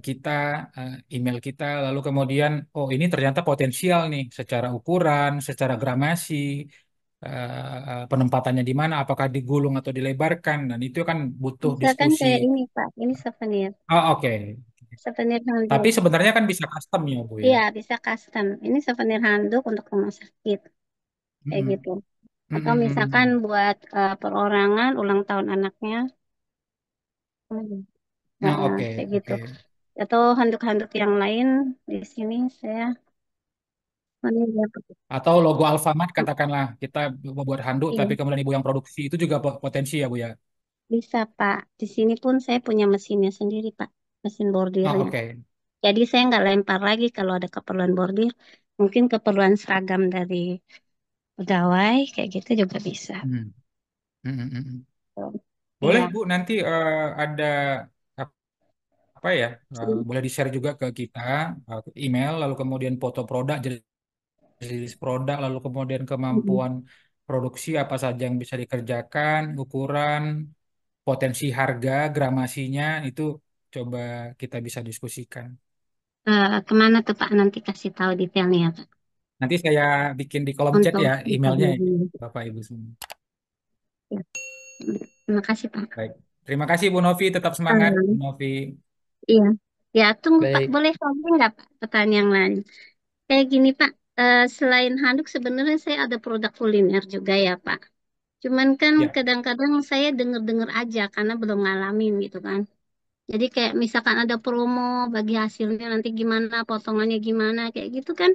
S5: kita, email kita. Lalu kemudian, oh ini ternyata potensial nih secara ukuran, secara gramasi, penempatannya di mana, apakah digulung atau dilebarkan. Dan itu kan butuh
S7: Misalkan
S5: diskusi.
S7: kayak ini, Pak. Ini souvenir.
S5: Oh oke.
S7: Souvenir
S5: Tapi
S7: handuk.
S5: sebenarnya kan bisa custom ya Bu ya.
S7: Iya, bisa custom. Ini souvenir handuk untuk rumah sakit. Kayak
S5: Mm-mm.
S7: gitu. Atau misalkan
S5: Mm-mm.
S7: buat perorangan ulang tahun anaknya.
S5: Oh,
S7: Nah,
S5: oke,
S7: kayak gitu.
S5: oke.
S7: Atau handuk-handuk yang lain di sini saya mana ya, Pak?
S5: Atau logo Alfamart katakanlah kita membuat handuk tapi
S7: Iya,
S5: kemudian ibu yang produksi itu juga potensi ya Bu ya.
S7: bisa, Pak. Di sini pun saya punya mesinnya sendiri, Pak. Mesin
S5: Oh,
S7: bordirnya.
S5: oke.
S7: Jadi saya nggak lempar lagi kalau ada keperluan bordir. Mungkin keperluan seragam dari pegawai, kayak gitu juga bisa.
S5: Hmm. Hmm, hmm, hmm. Boleh
S7: Iya.
S5: Bu, nanti ada apa ya? Boleh di-share juga ke kita email, lalu kemudian foto produk, jenis produk, lalu kemudian
S7: Mm-mm.
S5: kemampuan produksi apa saja yang bisa dikerjakan, ukuran, potensi harga, gramasinya itu coba kita bisa diskusikan.
S7: Kemana tuh Pak? Nanti kasih tahu detailnya Pak.
S5: Nanti saya bikin di kolom chat
S7: Untuk
S5: ya emailnya ya,
S7: interviewnya.
S5: Bapak Ibu semua.
S7: Ya. Terima kasih Pak.
S5: Baik. Terima kasih Bu Novi, tetap semangat Bu
S7: Eh,
S5: Novi.
S7: iya. Ya, tunggu Pak.
S1: Baik.
S7: Boleh lagi nggak Pak pertanyaan yang lain? Kayak gini Pak, selain handuk sebenarnya saya ada produk kuliner juga ya Pak. Cuman kan
S5: Ya,
S7: kadang-kadang saya dengar-dengar aja karena belum ngalamin gitu kan. Jadi kayak misalkan ada promo bagi hasilnya nanti gimana, potongannya gimana, kayak gitu kan.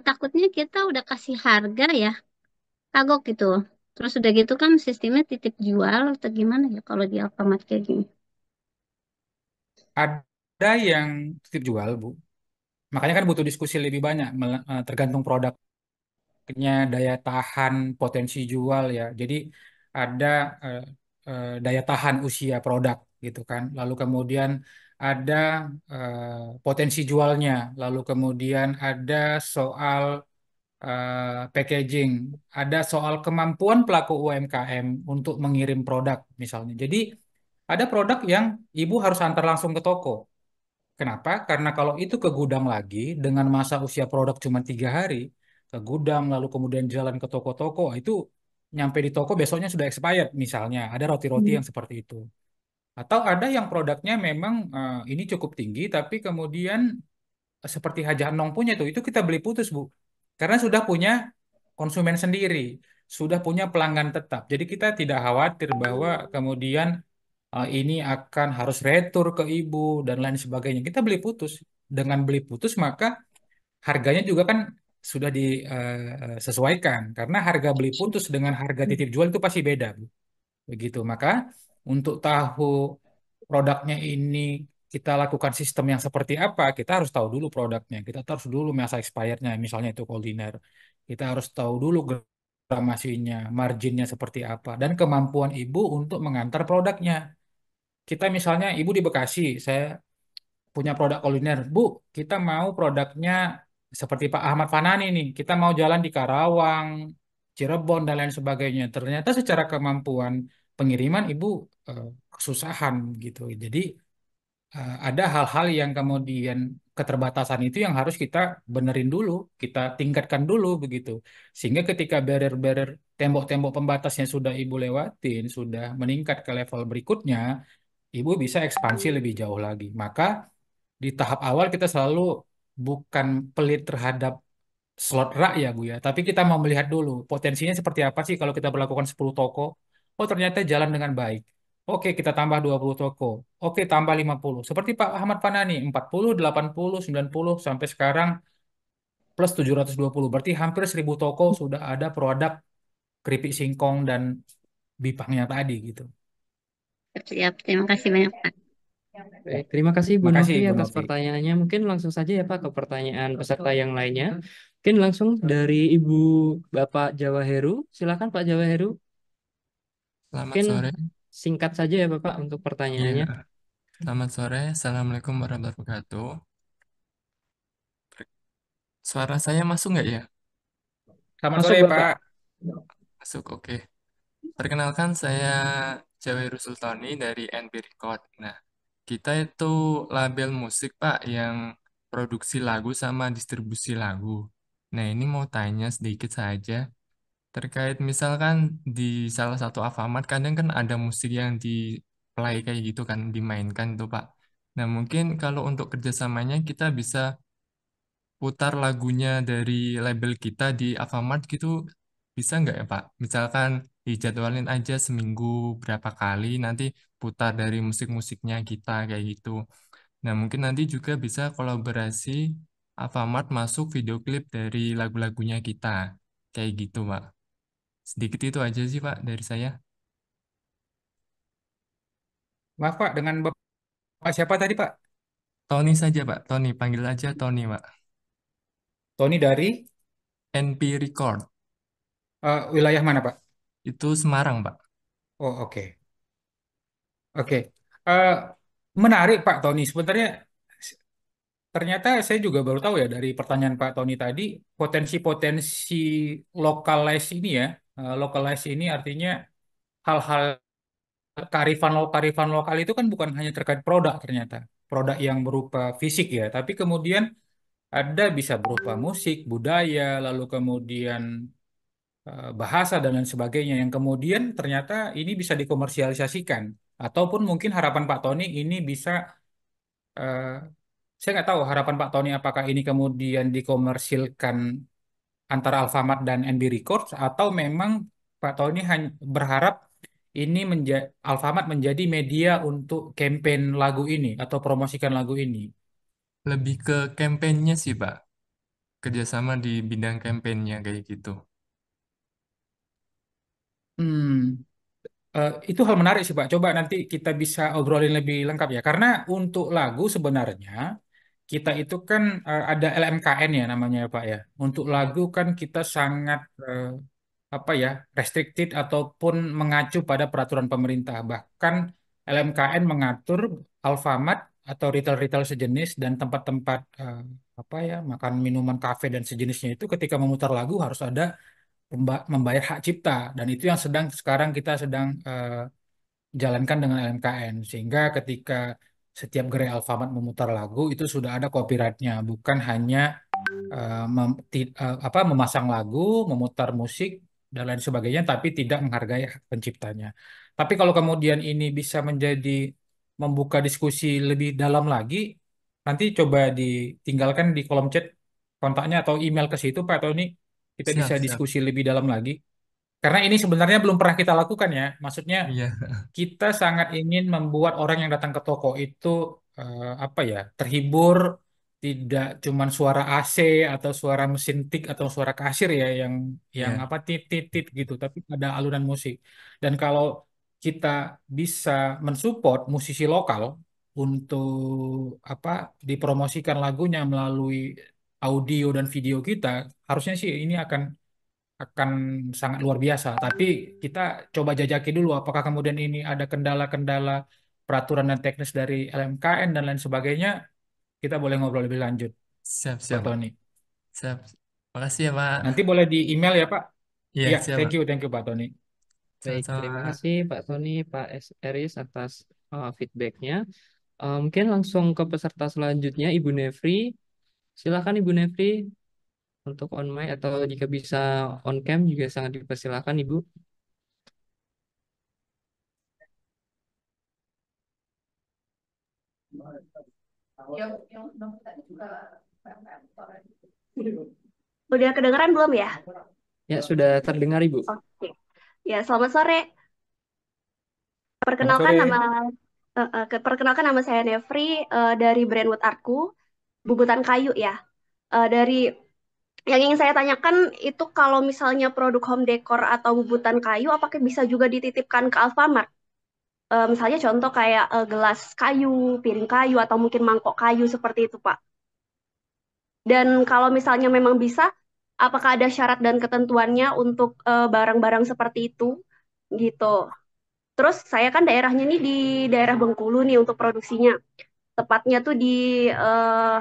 S7: Takutnya kita udah kasih harga ya, kagok gitu. Terus udah gitu kan sistemnya titip jual atau gimana ya kalau di Alfamart kayak gini.
S5: ada yang titip jual Bu. Makanya kan butuh diskusi lebih banyak, tergantung produknya, daya tahan, potensi jual ya. Jadi ada eh, daya tahan usia produk gitu kan. Lalu kemudian ada potensi jualnya. Lalu kemudian ada soal packaging, ada soal kemampuan pelaku UMKM untuk mengirim produk misalnya. Jadi ada produk yang ibu harus antar langsung ke toko. Kenapa? Karena kalau itu ke gudang lagi dengan masa usia produk cuma 3 hari, ke gudang lalu kemudian jalan ke toko-toko, itu nyampe di toko besoknya sudah expired misalnya. Ada roti-roti
S7: Hmm.
S5: yang seperti itu. Atau ada yang produknya memang ini cukup tinggi, tapi kemudian seperti Haja Enong punya itu kita beli putus Bu. Karena sudah punya konsumen sendiri, sudah punya pelanggan tetap. Jadi kita tidak khawatir bahwa kemudian ini akan harus retur ke ibu dan lain sebagainya. Kita beli putus. Dengan beli putus maka harganya juga kan sudah disesuaikan karena harga beli putus dengan harga titip jual itu pasti beda, Bu. Begitu. Maka untuk tahu produknya ini kita lakukan sistem yang seperti apa, kita harus tahu dulu produknya. Kita harus dulu masa expirednya, misalnya itu kuliner. Kita harus tahu dulu gramasinya, marginnya seperti apa, dan kemampuan ibu untuk mengantar produknya. Kita misalnya ibu di Bekasi, saya punya produk kuliner. Bu, kita mau produknya seperti Pak Ahmad Fanani nih. Kita mau jalan di Karawang, Cirebon, dan lain sebagainya. Ternyata secara kemampuan pengiriman ibu eh, kesusahan gitu. Jadi ada hal-hal yang kemudian keterbatasan itu yang harus kita benerin dulu, kita tingkatkan dulu begitu. Sehingga ketika barrier-barrier tembok-tembok pembatasnya sudah ibu lewatin, sudah meningkat ke level berikutnya, ibu bisa ekspansi lebih jauh lagi. Maka di tahap awal kita selalu bukan pelit terhadap slot rak ya Bu ya, tapi kita mau melihat dulu potensinya seperti apa sih kalau kita berlakukan 10 toko. Oh ternyata jalan dengan baik. Oke kita tambah 20 toko. Oke tambah 50. Seperti Pak Ahmad Fanani 40, 80, 90 sampai sekarang plus 720. Berarti hampir 1000 toko sudah ada produk keripik singkong dan bipangnya tadi gitu.
S7: Siap, terima kasih banyak Pak.
S1: Baik, terima kasih Bu
S5: Makasih
S1: Novi
S5: Bu
S1: atas
S5: Novi.
S1: pertanyaannya. Mungkin langsung saja ya Pak ke pertanyaan peserta yang lainnya. Mungkin langsung dari Ibu Bapak Jawa Heru. Silakan Pak Jawa Heru.
S8: Selamat
S1: Mungkin
S8: sore.
S1: singkat saja ya Bapak untuk pertanyaannya.
S8: Iya, selamat sore. Assalamualaikum warahmatullahi wabarakatuh. Suara saya masuk nggak ya?
S5: Selamat
S1: Masuk
S5: sore
S1: Bapak.
S5: Pak.
S8: Masuk, oke. Perkenalkan, saya Jawiru Sultani dari NB Record. Nah, kita itu label musik, Pak, yang produksi lagu sama distribusi lagu. Nah, ini mau tanya sedikit saja. Terkait misalkan di salah satu Alfamart, kadang kan ada musik yang di play kayak gitu kan, dimainkan itu, Pak. Nah, mungkin kalau untuk kerjasamanya kita bisa putar lagunya dari label kita di Alfamart gitu bisa nggak ya Pak? Misalkan dijadwalin aja seminggu berapa kali nanti putar dari musik-musiknya kita kayak gitu. Nah mungkin nanti juga bisa kolaborasi Alfamart masuk video klip dari lagu-lagunya kita kayak gitu Pak. Sedikit itu aja sih Pak dari saya.
S5: Maaf Pak, dengan Bapak siapa tadi Pak?
S8: Tony saja Pak, Tony panggil aja Tony Pak.
S5: Tony dari
S8: NP Record
S5: wilayah mana Pak?
S8: itu Semarang Pak.
S5: Oh, oke. Oke. Eh, Menarik Pak Tony. Sebenarnya ternyata saya juga baru tahu ya dari pertanyaan Pak Tony tadi, potensi-potensi localize ini ya. Localize ini artinya hal-hal kearifan lokal itu kan bukan hanya terkait produk ternyata. Produk yang berupa fisik ya, tapi kemudian ada bisa berupa musik, budaya, lalu kemudian bahasa dan lain sebagainya yang kemudian ternyata ini bisa dikomersialisasikan. Ataupun mungkin harapan Pak Tony ini bisa, eh, saya nggak tahu harapan Pak Tony apakah ini kemudian dikomersilkan antara Alfamart dan NB Records atau memang Pak Tony hanya berharap ini Alfamart menjadi media untuk campaign lagu ini atau promosikan lagu ini.
S8: Lebih ke kampanyenya sih, Pak. Kerjasama di bidang kampanyenya kayak gitu.
S5: Hmm, itu hal menarik sih Pak. Coba nanti kita bisa obrolin lebih lengkap ya. Karena untuk lagu sebenarnya kita itu kan ada LMKN ya namanya ya Pak ya. Untuk lagu kan kita sangat apa ya restricted ataupun mengacu pada peraturan pemerintah. Bahkan LMKN mengatur Alfamart atau retail-retail sejenis dan tempat-tempat apa ya makan minuman kafe dan sejenisnya itu ketika memutar lagu harus ada membayar hak cipta dan itu yang sekarang kita sedang jalankan dengan LMKN sehingga ketika setiap gerai Alfamart memutar lagu itu sudah ada copyrightnya bukan hanya apa memasang lagu, memutar musik dan lain sebagainya, tapi tidak menghargai hak penciptanya. Tapi kalau kemudian ini bisa menjadi membuka diskusi lebih dalam lagi, nanti coba ditinggalkan di kolom chat kontaknya atau email ke situ Pak Tony, kita
S8: Siap,
S5: bisa
S8: siap.
S5: diskusi lebih dalam lagi. Karena ini sebenarnya belum pernah kita lakukan ya, maksudnya
S8: Iya,
S5: kita sangat ingin membuat orang yang datang ke toko itu apa ya terhibur tidak cuman suara AC atau suara mesin tik atau suara kasir ya yang
S8: iya.
S5: apa tit tit tit gitu tapi ada alunan musik dan kalau kita bisa mensupport musisi lokal untuk apa dipromosikan lagunya melalui audio dan video kita harusnya sih ini akan sangat luar biasa. Tapi kita coba jajaki dulu apakah kemudian ini ada kendala-kendala peraturan dan teknis dari LMKN dan lain sebagainya. Kita boleh ngobrol lebih lanjut,
S8: Siap,
S5: Pak
S8: siap, Pak.
S5: Tony.
S8: Siap. Makasih ya, Pak.
S5: Nanti boleh di email ya, Pak.
S8: Iya,
S5: Iya,
S8: siap, Pak.
S5: thank you Pak Tony.
S1: Baik,
S8: Sama-sama.
S1: terima kasih Pak Tony, Pak Eris atas feedbacknya. Mungkin langsung ke peserta selanjutnya, Ibu Nefri. Silakan Ibu Nefri untuk on mic atau jika bisa on cam juga sangat dipersilakan Ibu.
S9: Udah kedengeran belum ya?
S1: Ya, sudah terdengar Ibu.
S9: Oke. Ya, selamat sore.
S5: Selamat
S9: Perkenalkan
S5: sore.
S9: nama perkenalkan nama saya Nefri dari Brandwood Arku, Bubutan Kayu ya. Dari yang ingin saya tanyakan itu kalau misalnya produk home decor atau bubutan kayu apakah bisa juga dititipkan ke Alfamart? Misalnya contoh kayak gelas kayu, piring kayu atau mungkin mangkok kayu seperti itu, Pak. Dan kalau misalnya memang bisa, apakah ada syarat dan ketentuannya untuk barang-barang seperti itu? Gitu. Terus saya kan daerahnya nih di daerah Bengkulu nih untuk produksinya. Tepatnya tuh di eh,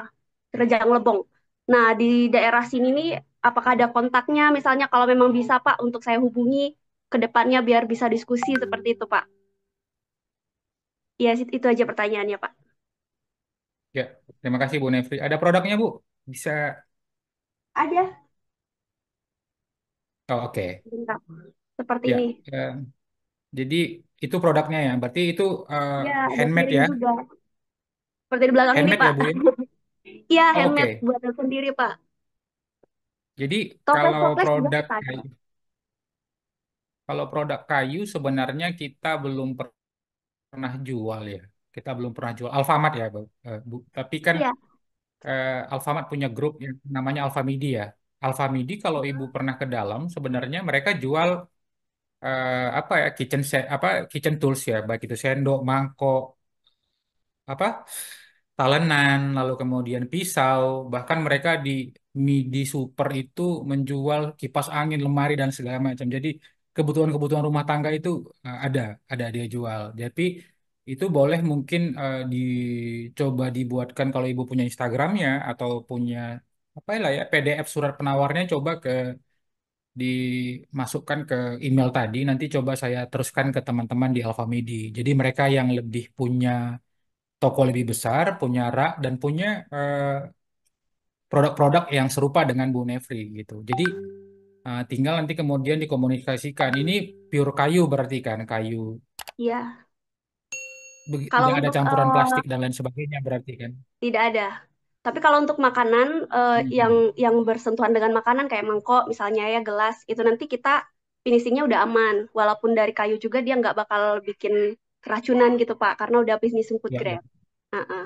S9: Rejang Lebong. Nah, di daerah sini nih, apakah ada kontaknya? Misalnya kalau memang bisa, Pak, untuk saya hubungi ke depannya biar bisa diskusi seperti itu, Pak. Ya, itu aja pertanyaannya, Pak.
S5: Ya, terima kasih Bu Nefri. Ada produknya Bu? Bisa.
S9: Ada.
S5: Oh, oke.
S9: Bentar. Seperti
S5: Ya,
S9: ini.
S5: eh, jadi itu produknya ya. Berarti itu
S9: Ya, ada
S5: handmade
S9: piring
S5: ya?
S9: juga. Seperti di belakang ini,
S5: Handmade ya
S9: Pak.
S5: Bu ya?
S9: Iya,
S5: Oh,
S9: handmade
S5: oke.
S9: buatan sendiri, Pak.
S5: Jadi kalau
S9: Toples-toples juga
S5: produk
S9: kita ada.
S5: kayu, kalau produk kayu sebenarnya kita belum pernah jual ya. Kita belum pernah jual Alfamart ya, Bu. Bu. Tapi kan
S9: Iya.
S5: Alfamart punya grup yang namanya Alfamidi ya. Alfamidi kalau Ibu pernah ke dalam sebenarnya mereka jual apa ya kitchen set apa kitchen tools ya, baik itu sendok, mangkok, apa talenan, lalu kemudian pisau, bahkan mereka di Midi Super itu menjual kipas angin, lemari dan segala macam. Jadi kebutuhan-kebutuhan rumah tangga itu ada dia jual. Tapi itu boleh mungkin dicoba dibuatkan kalau ibu punya Instagramnya atau punya apa lah ya PDF surat penawarnya coba dimasukkan ke email tadi. Nanti coba saya teruskan ke teman-teman di Alfamidi. Jadi mereka yang lebih punya toko lebih besar, punya rak dan punya produk-produk yang serupa dengan Bu Nefri gitu. Jadi tinggal nanti kemudian dikomunikasikan. Ini pure kayu berarti kan, kayu.
S9: Iya. Kalau
S5: Tidak ada
S9: untuk
S5: campuran plastik dan lain sebagainya berarti kan.
S9: tidak ada. Tapi kalau untuk makanan yang
S5: Hmm.
S9: bersentuhan dengan makanan kayak mangkok misalnya ya gelas itu nanti kita finishingnya udah aman. Walaupun dari kayu juga dia nggak bakal bikin keracunan gitu Pak karena udah finishing food
S5: Ya, ya.
S9: grade. Heeh.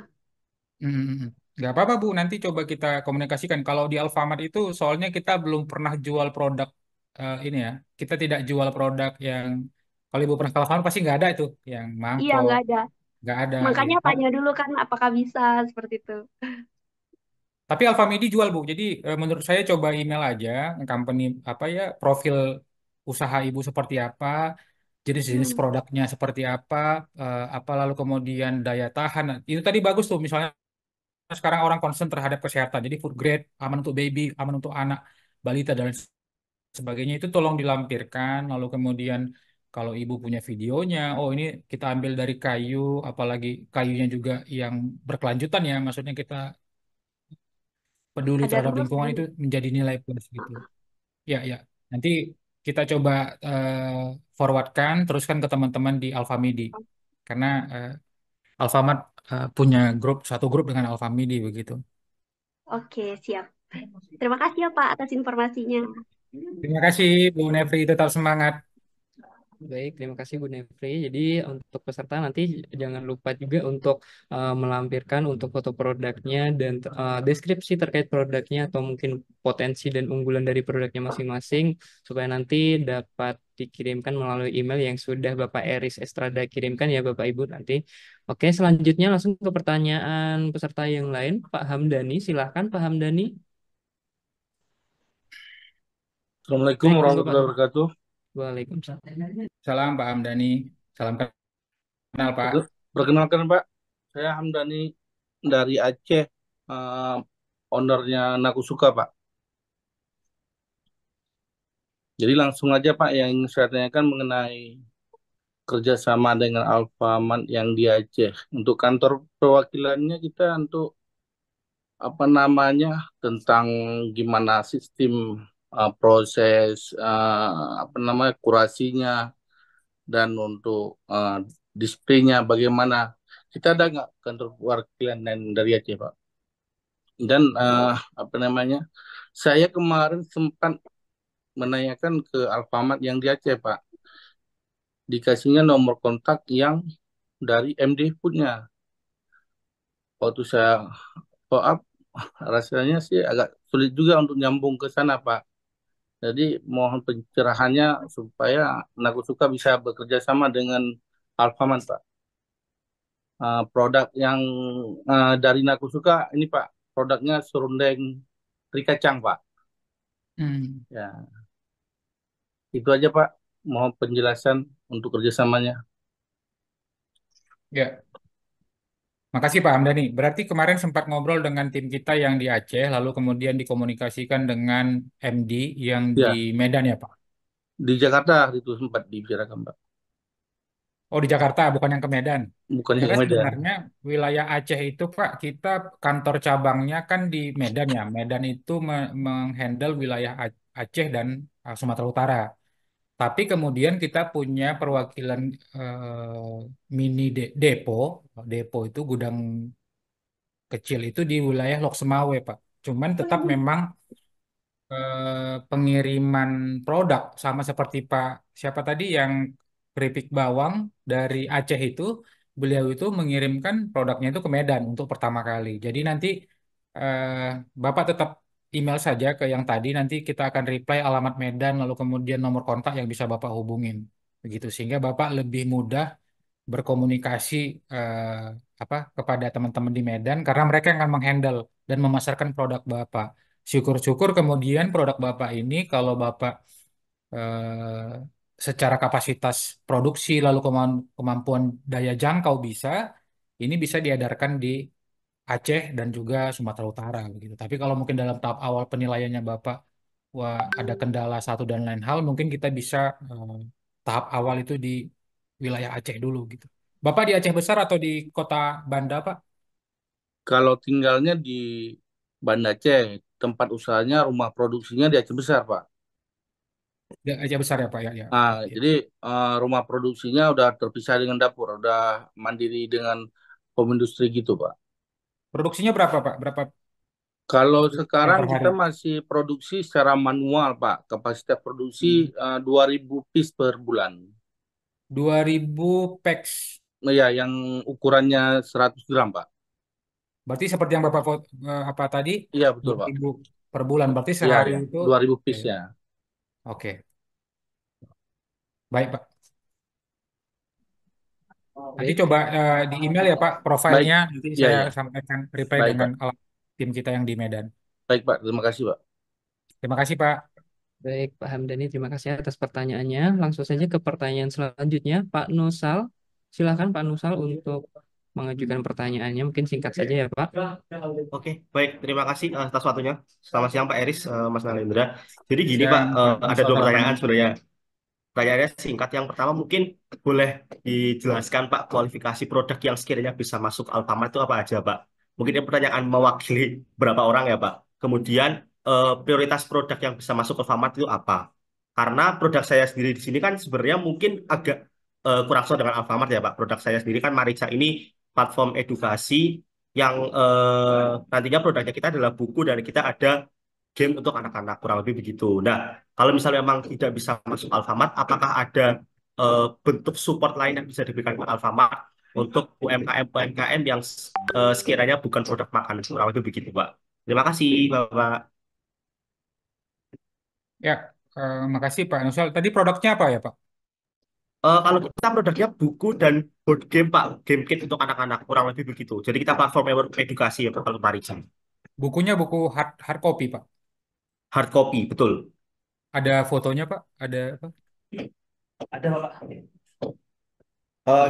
S5: Nggak apa-apa Bu, nanti coba kita komunikasikan. Kalau di Alfamart itu soalnya kita belum pernah jual produk ini ya. Kita tidak jual produk yang kalau Ibu pernah ke Alfamart pasti nggak ada itu, yang
S9: Iya
S5: mangkok
S9: nggak ada.
S5: nggak ada ya.
S9: Makanya tanya dulu kan apakah bisa seperti itu.
S5: Tapi Alfamidi jual Bu. Jadi menurut saya coba email aja company apa ya profil usaha Ibu seperti apa, jenis-jenis
S9: Hmm.
S5: produknya seperti apa lalu kemudian daya tahan. Itu tadi bagus tuh misalnya sekarang orang concern terhadap kesehatan. Jadi food grade, aman untuk baby, aman untuk anak, balita dan lain sebagainya itu tolong dilampirkan. Lalu kemudian kalau ibu punya videonya, oh ini kita ambil dari kayu, apalagi kayunya juga yang berkelanjutan ya. Maksudnya kita peduli
S9: Ada
S5: terhadap
S9: rules
S5: lingkungan
S9: dan
S5: itu menjadi nilai plus gitu. Ya, ya. Nanti kita coba forwardkan, teruskan ke teman-teman di Alfamidi. Karena Alfamart punya satu grup dengan Alfamidi begitu.
S9: oke siap. Terima kasih ya Pak atas informasinya.
S5: Terima kasih Bu Nefri, tetap semangat.
S1: Baik, terima kasih Bu Nefri. Jadi untuk peserta nanti jangan lupa juga untuk melampirkan untuk foto produknya dan deskripsi terkait produknya atau mungkin potensi dan unggulan dari produknya masing-masing supaya nanti dapat dikirimkan melalui email yang sudah Bapak Eris Estrada kirimkan ya Bapak Ibu nanti. Oke, selanjutnya langsung ke pertanyaan peserta yang lain. Pak Hamdani, silahkan Pak Hamdani.
S10: Assalamualaikum
S1: Baik, monggo Pak.
S10: warahmatullahi wabarakatuh.
S1: Waalaikumsalam.
S5: Salam Pak Hamdani. Salam kenal Pak.
S10: Perkenalkan Pak, saya Hamdani dari Aceh, ownernya Nakusuka Pak. Jadi langsung aja Pak yang ingin saya tanyakan mengenai kerjasama dengan Alfamart yang di Aceh. Untuk kantor perwakilannya kita untuk apa namanya tentang gimana sistem proses apa namanya kurasinya dan untuk displaynya bagaimana. Kita ada nggak kantor perwakilan dan dari Aceh, Pak? Dan apa namanya? Saya kemarin sempat menanyakan ke Alfamart yang di Aceh, Pak. Dikasihnya nomor kontak yang dari MD punya. Waktu saya follow up, rasanya sih agak sulit juga untuk nyambung ke sana, Pak. Jadi mohon pencerahannya supaya Nakusuka bisa bekerja sama dengan Alfamart, Pak. Produk yang dari Nakusuka ini Pak, produknya serundeng teri kacang Pak.
S5: Hmm.
S10: Ya, itu aja Pak. Mohon penjelasan untuk kerjasamanya.
S5: Ya, makasih Pak Hamdani. Berarti kemarin sempat ngobrol dengan tim kita yang di Aceh, lalu kemudian dikomunikasikan dengan MD yang di
S10: Ya,
S5: Medan ya Pak?
S10: di Jakarta itu sempat dibicarakan Pak.
S5: Oh di Jakarta, bukan yang ke Medan.
S10: Bukan yang
S5: Karena
S10: ke Medan.
S5: sebenarnya wilayah Aceh itu Pak, kita kantor cabangnya kan di Medan ya. Medan itu menghandle wilayah Aceh dan Sumatera Utara. Tapi kemudian kita punya perwakilan mini depo. Depo itu gudang kecil itu di wilayah Lok Semawe, Pak. Cuman tetap memang pengiriman produk sama seperti Pak siapa tadi yang keripik bawang dari Aceh itu, beliau itu mengirimkan produknya itu ke Medan untuk pertama kali. Jadi nanti eh, Bapak tetap email saja ke yang tadi, nanti kita akan reply alamat Medan lalu kemudian nomor kontak yang bisa Bapak hubungin. Begitu sehingga Bapak lebih mudah berkomunikasi eh, apa kepada teman-teman di Medan karena mereka yang akan menghandle dan memasarkan produk Bapak. Syukur-syukur kemudian produk Bapak ini kalau Bapak secara kapasitas produksi lalu kemampuan daya jangkau bisa, ini bisa diedarkan di Aceh dan juga Sumatera Utara begitu. Tapi kalau mungkin dalam tahap awal penilaiannya Bapak, wah ada kendala satu dan lain hal, mungkin kita bisa tahap awal itu di wilayah Aceh dulu gitu. Bapak di Aceh Besar atau di kota Banda, Pak?
S10: Kalau tinggalnya di Banda Aceh, tempat usahanya, rumah produksinya di Aceh Besar, Pak.
S5: Di Aceh Besar ya, Pak ya, ya.
S10: Nah,
S5: Ya.
S10: jadi rumah produksinya udah terpisah dengan dapur, udah mandiri dengan home industry gitu, Pak.
S5: Produksinya berapa, Pak? Berapa
S10: Kalau
S5: yang
S10: sekarang
S5: per hari?
S10: kita masih produksi secara manual, Pak. Kapasitas produksi
S5: Hmm.
S10: 2000 piece per bulan.
S5: 2000 packs.
S10: Ya, yang ukurannya 100 gram, Pak.
S5: Berarti seperti yang Bapak apa tadi?
S10: Iya, betul, Pak.
S5: 2000 per bulan. Berarti
S10: Iya,
S5: sehari
S10: ya.
S5: itu
S10: 2000
S5: ya,
S10: piece
S5: ya.
S10: ya.
S5: Oke. Baik, Pak. Nanti
S1: Baik,
S5: coba di email ya, Pak,
S10: Baik.
S5: profilnya. Nanti
S10: Iya,
S5: saya
S10: ya.
S5: sampaikan reply
S10: Baik,
S5: dengan
S10: Pak.
S5: alat tim kita yang di Medan.
S10: Baik, Pak. Terima kasih, Pak.
S5: Terima kasih, Pak.
S1: baik Pak Hamdani, terima kasih atas pertanyaannya. Langsung saja ke pertanyaan selanjutnya, Pak Nusal. Silakan Pak Nusal untuk mengajukan pertanyaannya. Mungkin singkat saja ya Pak.
S11: Oke, baik. Terima kasih atas waktunya. Selamat siang Pak Eris, Mas Nalendra. Jadi gini Pak,
S5: Siang, Pak
S11: ada
S5: Nusal
S11: dua pertanyaan
S5: Karabani.
S11: sebenarnya. Pertanyaannya singkat. Yang pertama mungkin boleh dijelaskan Pak kualifikasi produk yang sekiranya bisa masuk Alfamart itu apa aja Pak? Mungkin ini pertanyaan mewakili berapa orang ya Pak. Kemudian prioritas produk yang bisa masuk Alfamart itu apa? Karena produk saya sendiri di sini kan sebenarnya mungkin agak kurang sesuai dengan Alfamart ya Pak. Produk saya sendiri kan Marica ini platform edukasi yang nantinya produknya kita adalah buku dan kita ada game untuk anak-anak kurang lebih begitu. Nah, kalau misalnya memang tidak bisa masuk Alfamart, apakah ada bentuk support lain yang bisa diberikan ke Alfamart untuk UMKM yang sekiranya bukan produk makanan kurang lebih begitu, Pak. Terima kasih, Bapak.
S5: Ya, makasih Pak Nusal. Tadi produknya apa ya, Pak?
S11: Kalau kita produknya buku dan board game, Pak, game kit untuk anak-anak kurang lebih begitu. Jadi kita platform edukasi ya, Pak, kalau Parija.
S5: Bukunya buku hard copy, Pak.
S11: Hard copy, betul.
S5: Ada fotonya, Pak? Ada apa?
S11: Ada, Pak.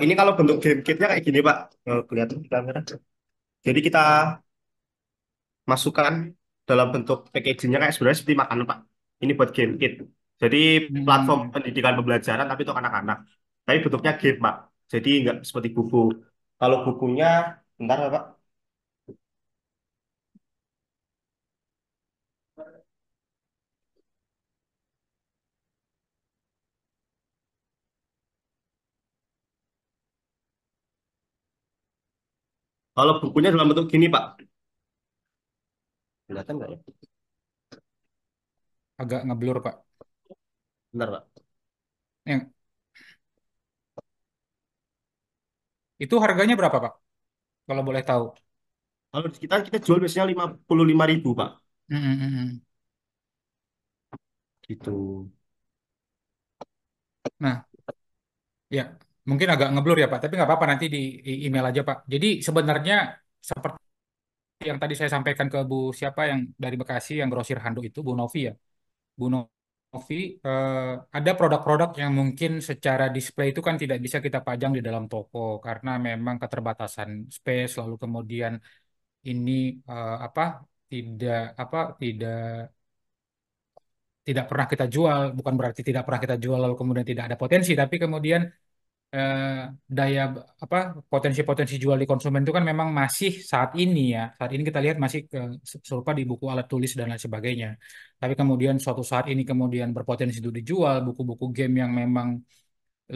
S11: Ini kalau bentuk game kitnya kayak gini, Pak. Kelihatan di kamera. Jadi kita masukkan dalam bentuk packagingnya kayak sebenarnya seperti makanan, Pak. Ini buat game kit. Jadi platform
S5: Hmm.
S11: pendidikan pembelajaran tapi untuk anak-anak. Tapi bentuknya game, Pak. Jadi nggak seperti buku. Kalau bukunya, bentar, Pak. Kalau bukunya dalam bentuk gini, Pak. Kelihatan nggak ya?
S5: Agak ngeblur, Pak.
S11: Bentar, Pak.
S5: Yang itu harganya berapa, Pak? Kalau boleh tahu.
S11: Kalau di kita jual biasanya 55.000, Pak.
S5: Hmm, hmm, hmm, hmm.
S11: Gitu.
S5: Nah, ya mungkin agak ngeblur ya, Pak. Tapi nggak apa-apa nanti di email aja, Pak. Jadi sebenarnya seperti yang tadi saya sampaikan ke Bu siapa yang dari Bekasi yang grosir handuk itu, Bu Novi ya. Bu Novi, ada produk-produk yang mungkin secara display itu kan tidak bisa kita pajang di dalam toko karena memang keterbatasan space, lalu kemudian ini apa tidak apa tidak pernah kita jual, bukan berarti tidak pernah kita jual lalu kemudian tidak ada potensi, tapi kemudian eh, daya apa potensi-potensi jual di konsumen itu kan memang masih saat ini ya. Saat ini kita lihat masih serupa di buku alat tulis dan lain sebagainya. Tapi kemudian suatu saat ini kemudian berpotensi untuk dijual buku-buku game yang memang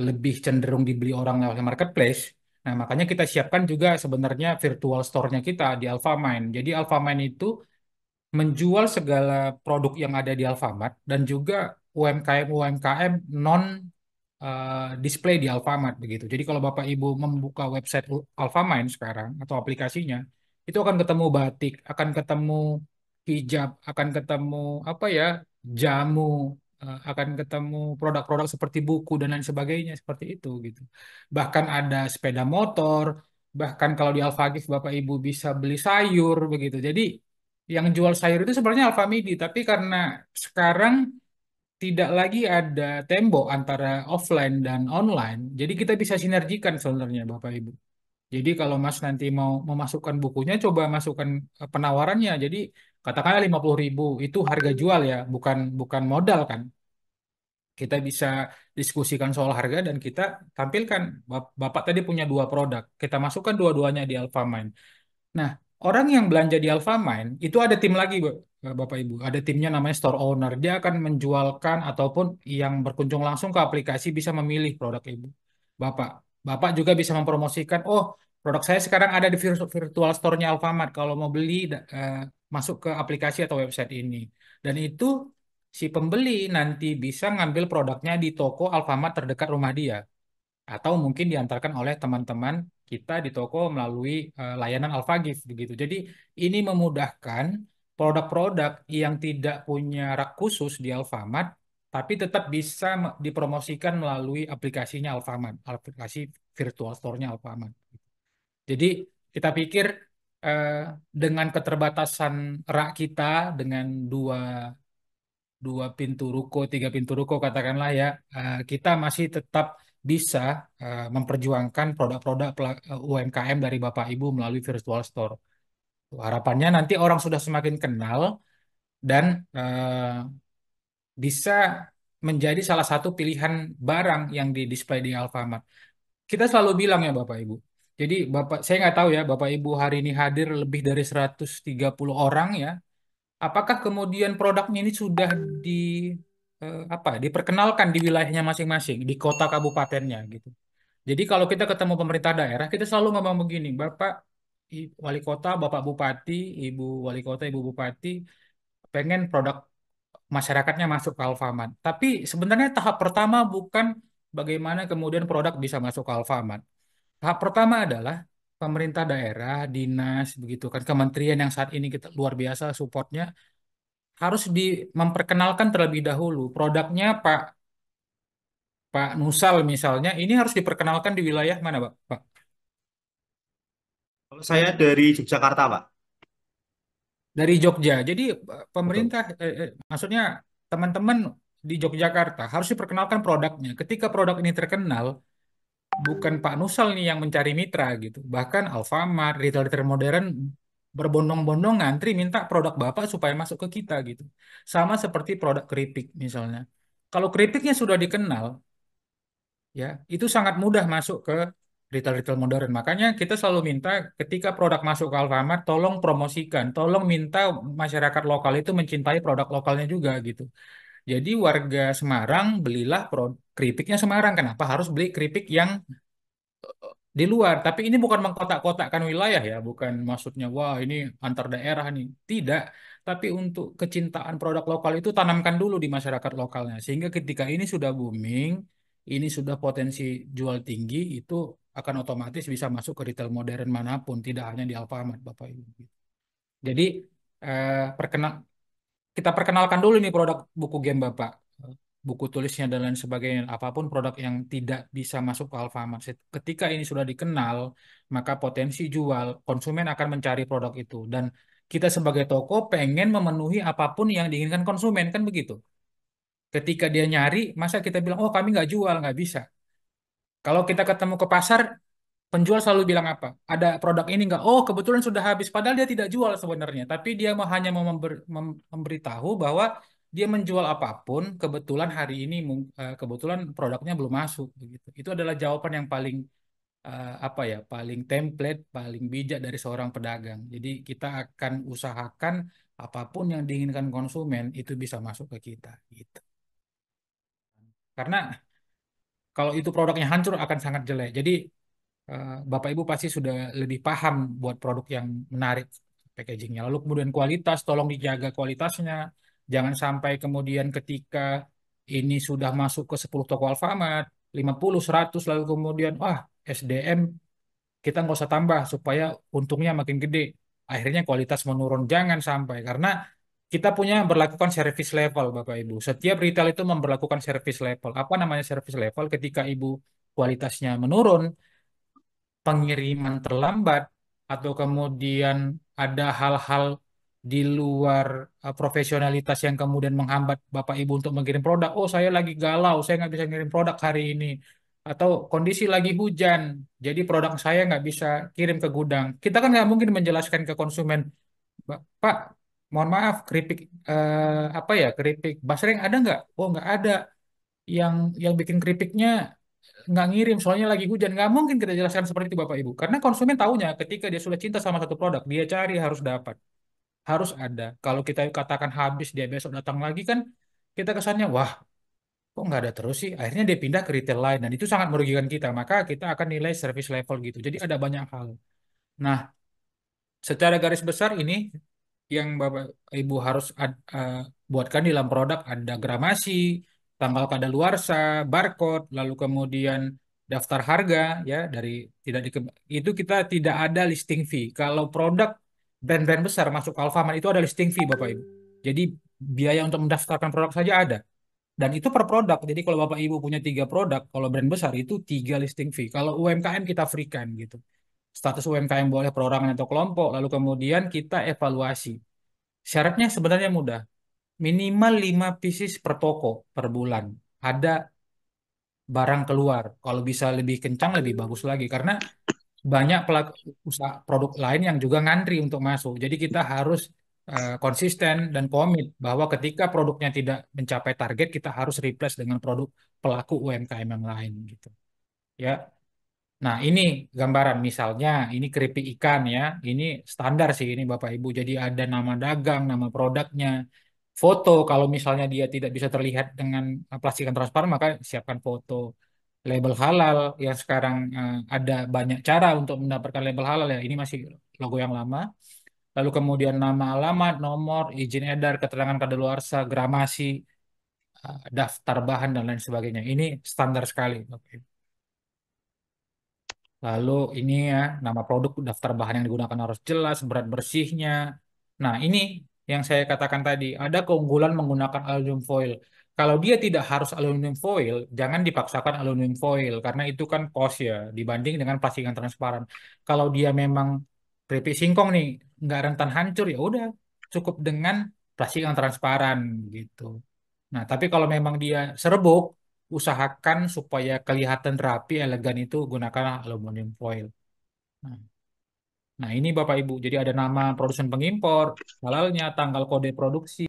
S5: lebih cenderung dibeli orang lewat marketplace. Nah, makanya kita siapkan juga sebenarnya virtual store-nya kita di Alfamind. Jadi Alfamind itu menjual segala produk yang ada di Alfamart dan juga UMKM-UMKM non display di Alfamart begitu. Jadi kalau Bapak Ibu membuka website Alfamind sekarang atau aplikasinya, itu akan ketemu batik, akan ketemu hijab, akan ketemu apa ya, jamu, akan ketemu produk-produk seperti buku dan lain sebagainya seperti itu gitu. Bahkan ada sepeda motor, bahkan kalau di Alfagif Bapak Ibu bisa beli sayur begitu. Jadi yang jual sayur itu sebenarnya Alfamidi, tapi karena sekarang tidak lagi ada tembok antara offline dan online. Jadi kita bisa sinergikan sebenarnya Bapak Ibu. Jadi kalau Mas nanti mau memasukkan bukunya, coba masukkan penawarannya. Jadi katakanlah 50.000 itu harga jual ya, bukan bukan modal kan. Kita bisa diskusikan soal harga dan kita tampilkan. Bapak tadi punya dua produk, kita masukkan dua-duanya di Alfamind. Nah, orang yang belanja di Alfamind itu ada tim lagi, Bapak Ibu. Ada timnya namanya store owner. Dia akan menjualkan ataupun yang berkunjung langsung ke aplikasi bisa memilih produk Ibu. Bapak, Bapak juga bisa mempromosikan, oh, produk saya sekarang ada di virtual store-nya Alfamart. Kalau mau beli, masuk ke aplikasi atau website ini. Dan itu si pembeli nanti bisa ngambil produknya di toko Alfamart terdekat rumah dia atau mungkin diantarkan oleh teman-teman kita di toko melalui layanan Alfagif begitu. Jadi ini memudahkan produk-produk yang tidak punya rak khusus di Alfamart tapi tetap bisa dipromosikan melalui aplikasinya Alfamart, aplikasi virtual store-nya Alfamart. Jadi kita pikir eh, dengan keterbatasan rak kita dengan dua dua pintu ruko, tiga pintu ruko katakanlah ya, kita masih tetap bisa memperjuangkan produk-produk UMKM dari Bapak Ibu melalui virtual store. Harapannya nanti orang sudah semakin kenal dan bisa menjadi salah satu pilihan barang yang di display di Alfamart. Kita selalu bilang ya Bapak Ibu. Jadi Bapak, saya nggak tahu ya Bapak Ibu hari ini hadir lebih dari 130 orang ya. Apakah kemudian produknya ini sudah di diperkenalkan di wilayahnya masing-masing, di kota kabupatennya gitu. Jadi kalau kita ketemu pemerintah daerah, kita selalu ngomong begini, Bapak Wali Kota, Bapak Bupati, Ibu Wali Kota, Ibu Bupati, pengen produk masyarakatnya masuk ke Alfamart. Tapi sebenarnya tahap pertama bukan bagaimana kemudian produk bisa masuk ke Alfamart. Tahap pertama adalah pemerintah daerah, dinas, begitu kan, kementerian yang saat ini kita luar biasa supportnya harus memperkenalkan terlebih dahulu produknya Pak Nusal misalnya ini harus diperkenalkan di wilayah mana Pak?
S11: Kalau saya dari Yogyakarta, Pak.
S5: Dari Jogja. Jadi
S11: Betul.
S5: pemerintah maksudnya teman-teman di Yogyakarta harus diperkenalkan produknya. Ketika produk ini terkenal, bukan Pak Nusal nih yang mencari mitra gitu. Bahkan Alfamart, retail-retail modern berbondong-bondong ngantri minta produk Bapak supaya masuk ke kita gitu. Sama seperti produk keripik misalnya. Kalau keripiknya sudah dikenal, ya itu sangat mudah masuk ke retail-retail modern. Makanya kita selalu minta ketika produk masuk ke Alfamart, tolong promosikan, tolong minta masyarakat lokal itu mencintai produk lokalnya juga gitu. Jadi warga Semarang belilah keripiknya Semarang. Kenapa harus beli keripik yang di luar? Tapi ini bukan mengkotak-kotakkan wilayah ya, bukan maksudnya wah ini antar daerah nih. Tidak. Tapi untuk kecintaan produk lokal itu tanamkan dulu di masyarakat lokalnya. Sehingga ketika ini sudah booming, ini sudah potensi jual tinggi, itu akan otomatis bisa masuk ke retail modern manapun, tidak hanya di Alfamart, Bapak Ibu. Jadi perkenal kita perkenalkan dulu nih produk buku game Bapak, buku tulisnya dan lain sebagainya, apapun produk yang tidak bisa masuk ke Alfamart. Ketika ini sudah dikenal, maka potensi jual konsumen akan mencari produk itu dan kita sebagai toko pengen memenuhi apapun yang diinginkan konsumen kan begitu. Ketika dia nyari, masa kita bilang oh kami nggak jual nggak bisa. Kalau kita ketemu ke pasar, penjual selalu bilang apa? Ada produk ini nggak? Oh, kebetulan sudah habis. Padahal dia tidak jual sebenarnya. Tapi dia hanya mau memberitahu bahwa dia menjual apapun. Kebetulan hari ini, kebetulan produknya belum masuk. Begitu. Itu adalah jawaban yang paling paling template, paling bijak dari seorang pedagang. Jadi kita akan usahakan apapun yang diinginkan konsumen itu bisa masuk ke kita. Gitu. Karena kalau itu produknya hancur akan sangat jelek. Jadi Bapak Ibu pasti sudah lebih paham buat produk yang menarik packagingnya. Lalu kemudian kualitas, tolong dijaga kualitasnya. Jangan sampai kemudian ketika ini sudah masuk ke 10 toko Alfamart, 50, 100, lalu kemudian, wah SDM kita nggak usah tambah supaya untungnya makin gede. Akhirnya kualitas menurun. Jangan sampai, karena kita punya berlakukan service level, Bapak Ibu. Setiap retail itu memberlakukan service level. Apa namanya service level? Ketika Ibu kualitasnya menurun, pengiriman terlambat, atau kemudian ada hal-hal di luar profesionalitas yang kemudian menghambat Bapak Ibu untuk mengirim produk. Oh, saya lagi galau, saya nggak bisa ngirim produk hari ini. Atau kondisi lagi hujan, jadi produk saya nggak bisa kirim ke gudang. Kita kan nggak mungkin menjelaskan ke konsumen, Pak, mohon maaf, keripik apa ya, keripik basreng ada nggak? Oh, nggak ada. Yang bikin keripiknya nggak ngirim, soalnya lagi hujan. Nggak mungkin kita jelaskan seperti itu, Bapak Ibu. Karena konsumen tahunya ketika dia sudah cinta sama satu produk, dia cari harus dapat, harus ada. Kalau kita katakan habis, dia besok datang lagi kan, kita kesannya, wah, kok nggak ada terus sih? Akhirnya dia pindah ke retail lain, dan itu sangat merugikan kita. Maka kita akan nilai service level gitu. Jadi ada banyak hal. Nah, secara garis besar ini yang Bapak Ibu harus buatkan di dalam produk ada gramasi, tanggal kadaluarsa, barcode, lalu kemudian daftar harga ya dari tidak di itu kita tidak ada listing fee. Kalau produk brand-brand besar masuk Alfamart itu ada listing fee Bapak Ibu. Jadi biaya untuk mendaftarkan produk saja ada. Dan itu per produk. Jadi kalau Bapak Ibu punya 3 produk, kalau brand besar itu 3 listing fee. Kalau UMKM kita free kan gitu. Status UMKM boleh perorangan atau kelompok, lalu kemudian kita evaluasi. Syaratnya sebenarnya mudah. Minimal 5 pieces per toko per bulan. Ada barang keluar. Kalau bisa lebih kencang, lebih bagus lagi. Karena banyak pelaku usaha produk lain yang juga ngantri untuk masuk. Jadi kita harus konsisten dan komit bahwa ketika produknya tidak mencapai target, kita harus replace dengan produk pelaku UMKM yang lain gitu. Ya. Nah, ini gambaran misalnya, ini keripik ikan ya. Ini standar sih ini Bapak Ibu. Jadi ada nama dagang, nama produknya, foto. Kalau misalnya dia tidak bisa terlihat dengan plastikan transparan, maka siapkan foto. Label halal yang sekarang ada banyak cara untuk mendapatkan label halal ya. Ini masih logo yang lama. Lalu kemudian nama alamat, nomor, izin edar, keterangan kadaluarsa, gramasi, daftar bahan dan lain sebagainya. Ini standar sekali, Bapak Ibu. Lalu ini ya, nama produk, daftar bahan yang digunakan harus jelas, berat bersihnya. Nah, ini yang saya katakan tadi, ada keunggulan menggunakan aluminium foil. Kalau dia tidak harus aluminium foil, jangan dipaksakan aluminium foil, karena itu kan cost ya, dibanding dengan plastik yang transparan. Kalau dia memang keripik singkong nih, nggak rentan hancur, ya udah, cukup dengan plastik yang transparan gitu. Nah, tapi kalau memang dia serbuk, usahakan supaya kelihatan rapi, elegan itu gunakan aluminium foil. Nah, nah, ini Bapak Ibu, jadi ada nama produsen pengimpor, halalnya, tanggal kode produksi,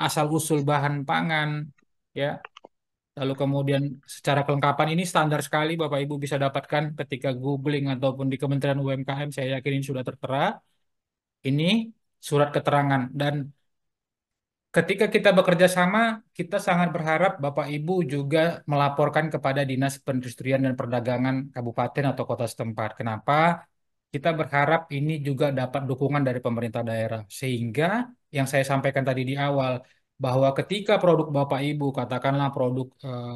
S5: asal-usul bahan pangan, ya. Lalu kemudian secara kelengkapan ini standar sekali Bapak Ibu bisa dapatkan ketika googling ataupun di Kementerian UMKM, saya yakin ini sudah tertera. Ini surat keterangan dan ketika kita bekerja sama, kita sangat berharap Bapak Ibu juga melaporkan kepada Dinas Perindustrian dan Perdagangan Kabupaten atau kota setempat. Kenapa? Kita berharap ini juga dapat dukungan dari pemerintah daerah. Sehingga yang saya sampaikan tadi di awal, bahwa ketika produk Bapak Ibu, katakanlah produk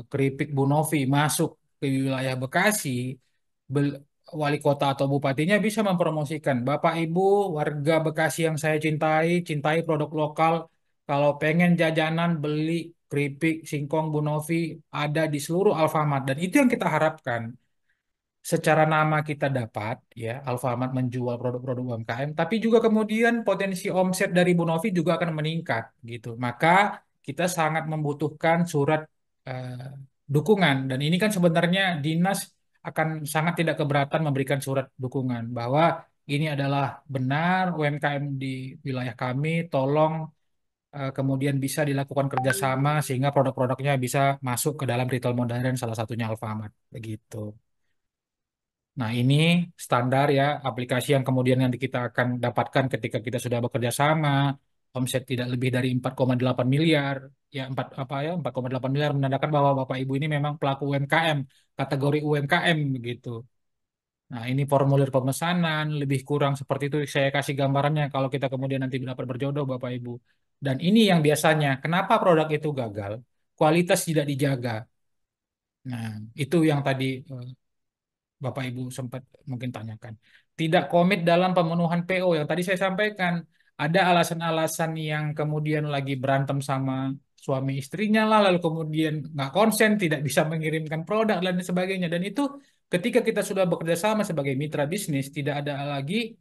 S5: keripik Bu Novi masuk ke wilayah Bekasi, wali kota atau bupatinya bisa mempromosikan. Bapak Ibu, warga Bekasi yang saya cintai, cintai produk lokal, kalau pengen jajanan beli keripik singkong Bu Novi ada di seluruh Alfamart dan itu yang kita harapkan. Secara nama kita dapat ya Alfamart menjual produk-produk UMKM, tapi juga kemudian potensi omset dari Bu Novi juga akan meningkat gitu. Maka kita sangat membutuhkan surat eh, dukungan dan ini kan sebenarnya dinas akan sangat tidak keberatan memberikan surat dukungan bahwa ini adalah benar UMKM di wilayah kami, tolong kemudian bisa dilakukan kerjasama sehingga produk-produknya bisa masuk ke dalam retail modern salah satunya Alfamart begitu. Nah, ini standar ya aplikasi yang kemudian nanti kita akan dapatkan ketika kita sudah bekerja sama, omset tidak lebih dari 4,8 miliar, ya 4 apa ya 4,8 miliar menandakan bahwa Bapak Ibu ini memang pelaku UMKM, kategori UMKM begitu. Nah, ini formulir pemesanan lebih kurang seperti itu saya kasih gambarannya kalau kita kemudian nanti dapat berjodoh Bapak Ibu. Dan ini yang biasanya kenapa produk itu gagal? Kualitas tidak dijaga. Nah, itu yang tadi Bapak Ibu sempat mungkin tanyakan. Tidak komit dalam pemenuhan PO yang tadi saya sampaikan. Ada alasan-alasan yang kemudian lagi berantem sama suami istrinya lah, lalu kemudian nggak konsen, tidak bisa mengirimkan produk dan sebagainya. Dan itu ketika kita sudah bekerja sama sebagai mitra bisnis, tidak ada lagi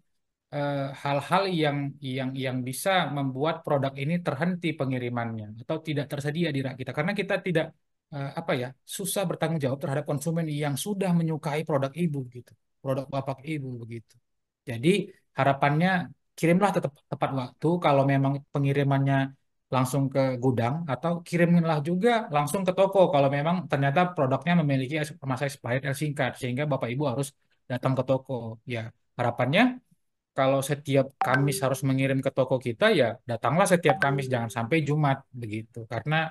S5: hal-hal yang bisa membuat produk ini terhenti pengirimannya atau tidak tersedia di rak kita karena kita tidak apa ya susah bertanggung jawab terhadap konsumen yang sudah menyukai produk ibu gitu, produk bapak ibu begitu. Jadi harapannya kirimlah tetap tepat waktu kalau memang pengirimannya langsung ke gudang atau kiriminlah juga langsung ke toko kalau memang ternyata produknya memiliki masa expired yang singkat sehingga bapak ibu harus datang ke toko. Ya harapannya kalau setiap Kamis harus mengirim ke toko kita ya datanglah setiap Kamis jangan sampai Jumat begitu karena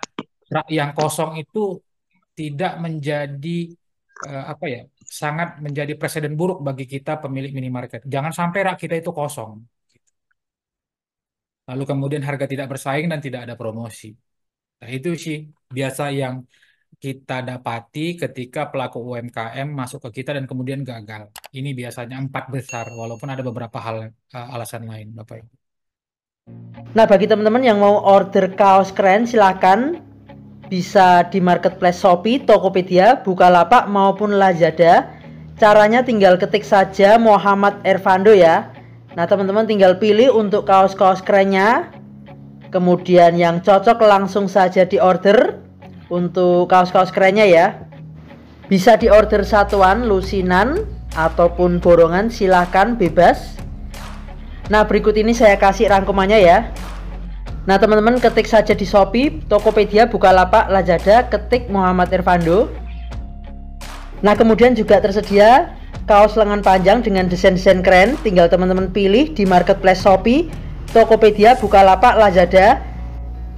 S5: rak yang kosong itu tidak menjadi apa ya sangat menjadi presiden buruk bagi kita pemilik minimarket. Jangan sampai rak kita itu kosong. Lalu kemudian harga tidak bersaing dan tidak ada promosi. Nah itu sih biasa yang kita dapati ketika pelaku UMKM masuk ke kita dan kemudian gagal. Ini biasanya 4 besar, walaupun ada beberapa hal alasan lain, Bapak Ibu.
S12: Nah, bagi teman-teman yang mau order kaos keren, silakan bisa di marketplace Shopee, Tokopedia, Bukalapak maupun Lazada. Caranya tinggal ketik saja Muhammad Ervando ya. Nah, teman-teman tinggal pilih untuk kaos-kaos kerennya. Kemudian yang cocok langsung saja diorder. Untuk kaos-kaos kerennya ya. Bisa diorder satuan, lusinan, ataupun borongan, silahkan bebas. Nah berikut ini saya kasih rangkumannya ya. Nah teman-teman ketik saja di Shopee, Tokopedia, Bukalapak, Lazada, ketik Muhammad Ervando. Nah kemudian juga tersedia kaos lengan panjang dengan desain-desain keren. Tinggal teman-teman pilih di marketplace Shopee, Tokopedia, Bukalapak, Lazada.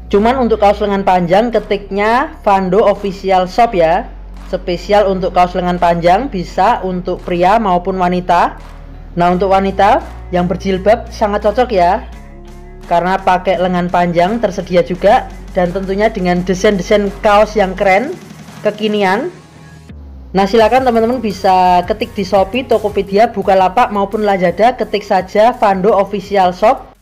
S12: Cuman untuk kaos lengan panjang ketiknya Vando Official Shop ya. Spesial untuk kaos lengan panjang, bisa untuk pria maupun wanita. Nah untuk wanita yang berjilbab sangat cocok ya, karena pakai lengan panjang tersedia juga. Dan tentunya dengan desain-desain kaos yang keren, kekinian. Nah silakan teman-teman bisa ketik di Shopee, Tokopedia, Bukalapak maupun Lazada. Ketik saja Vando Official Shop.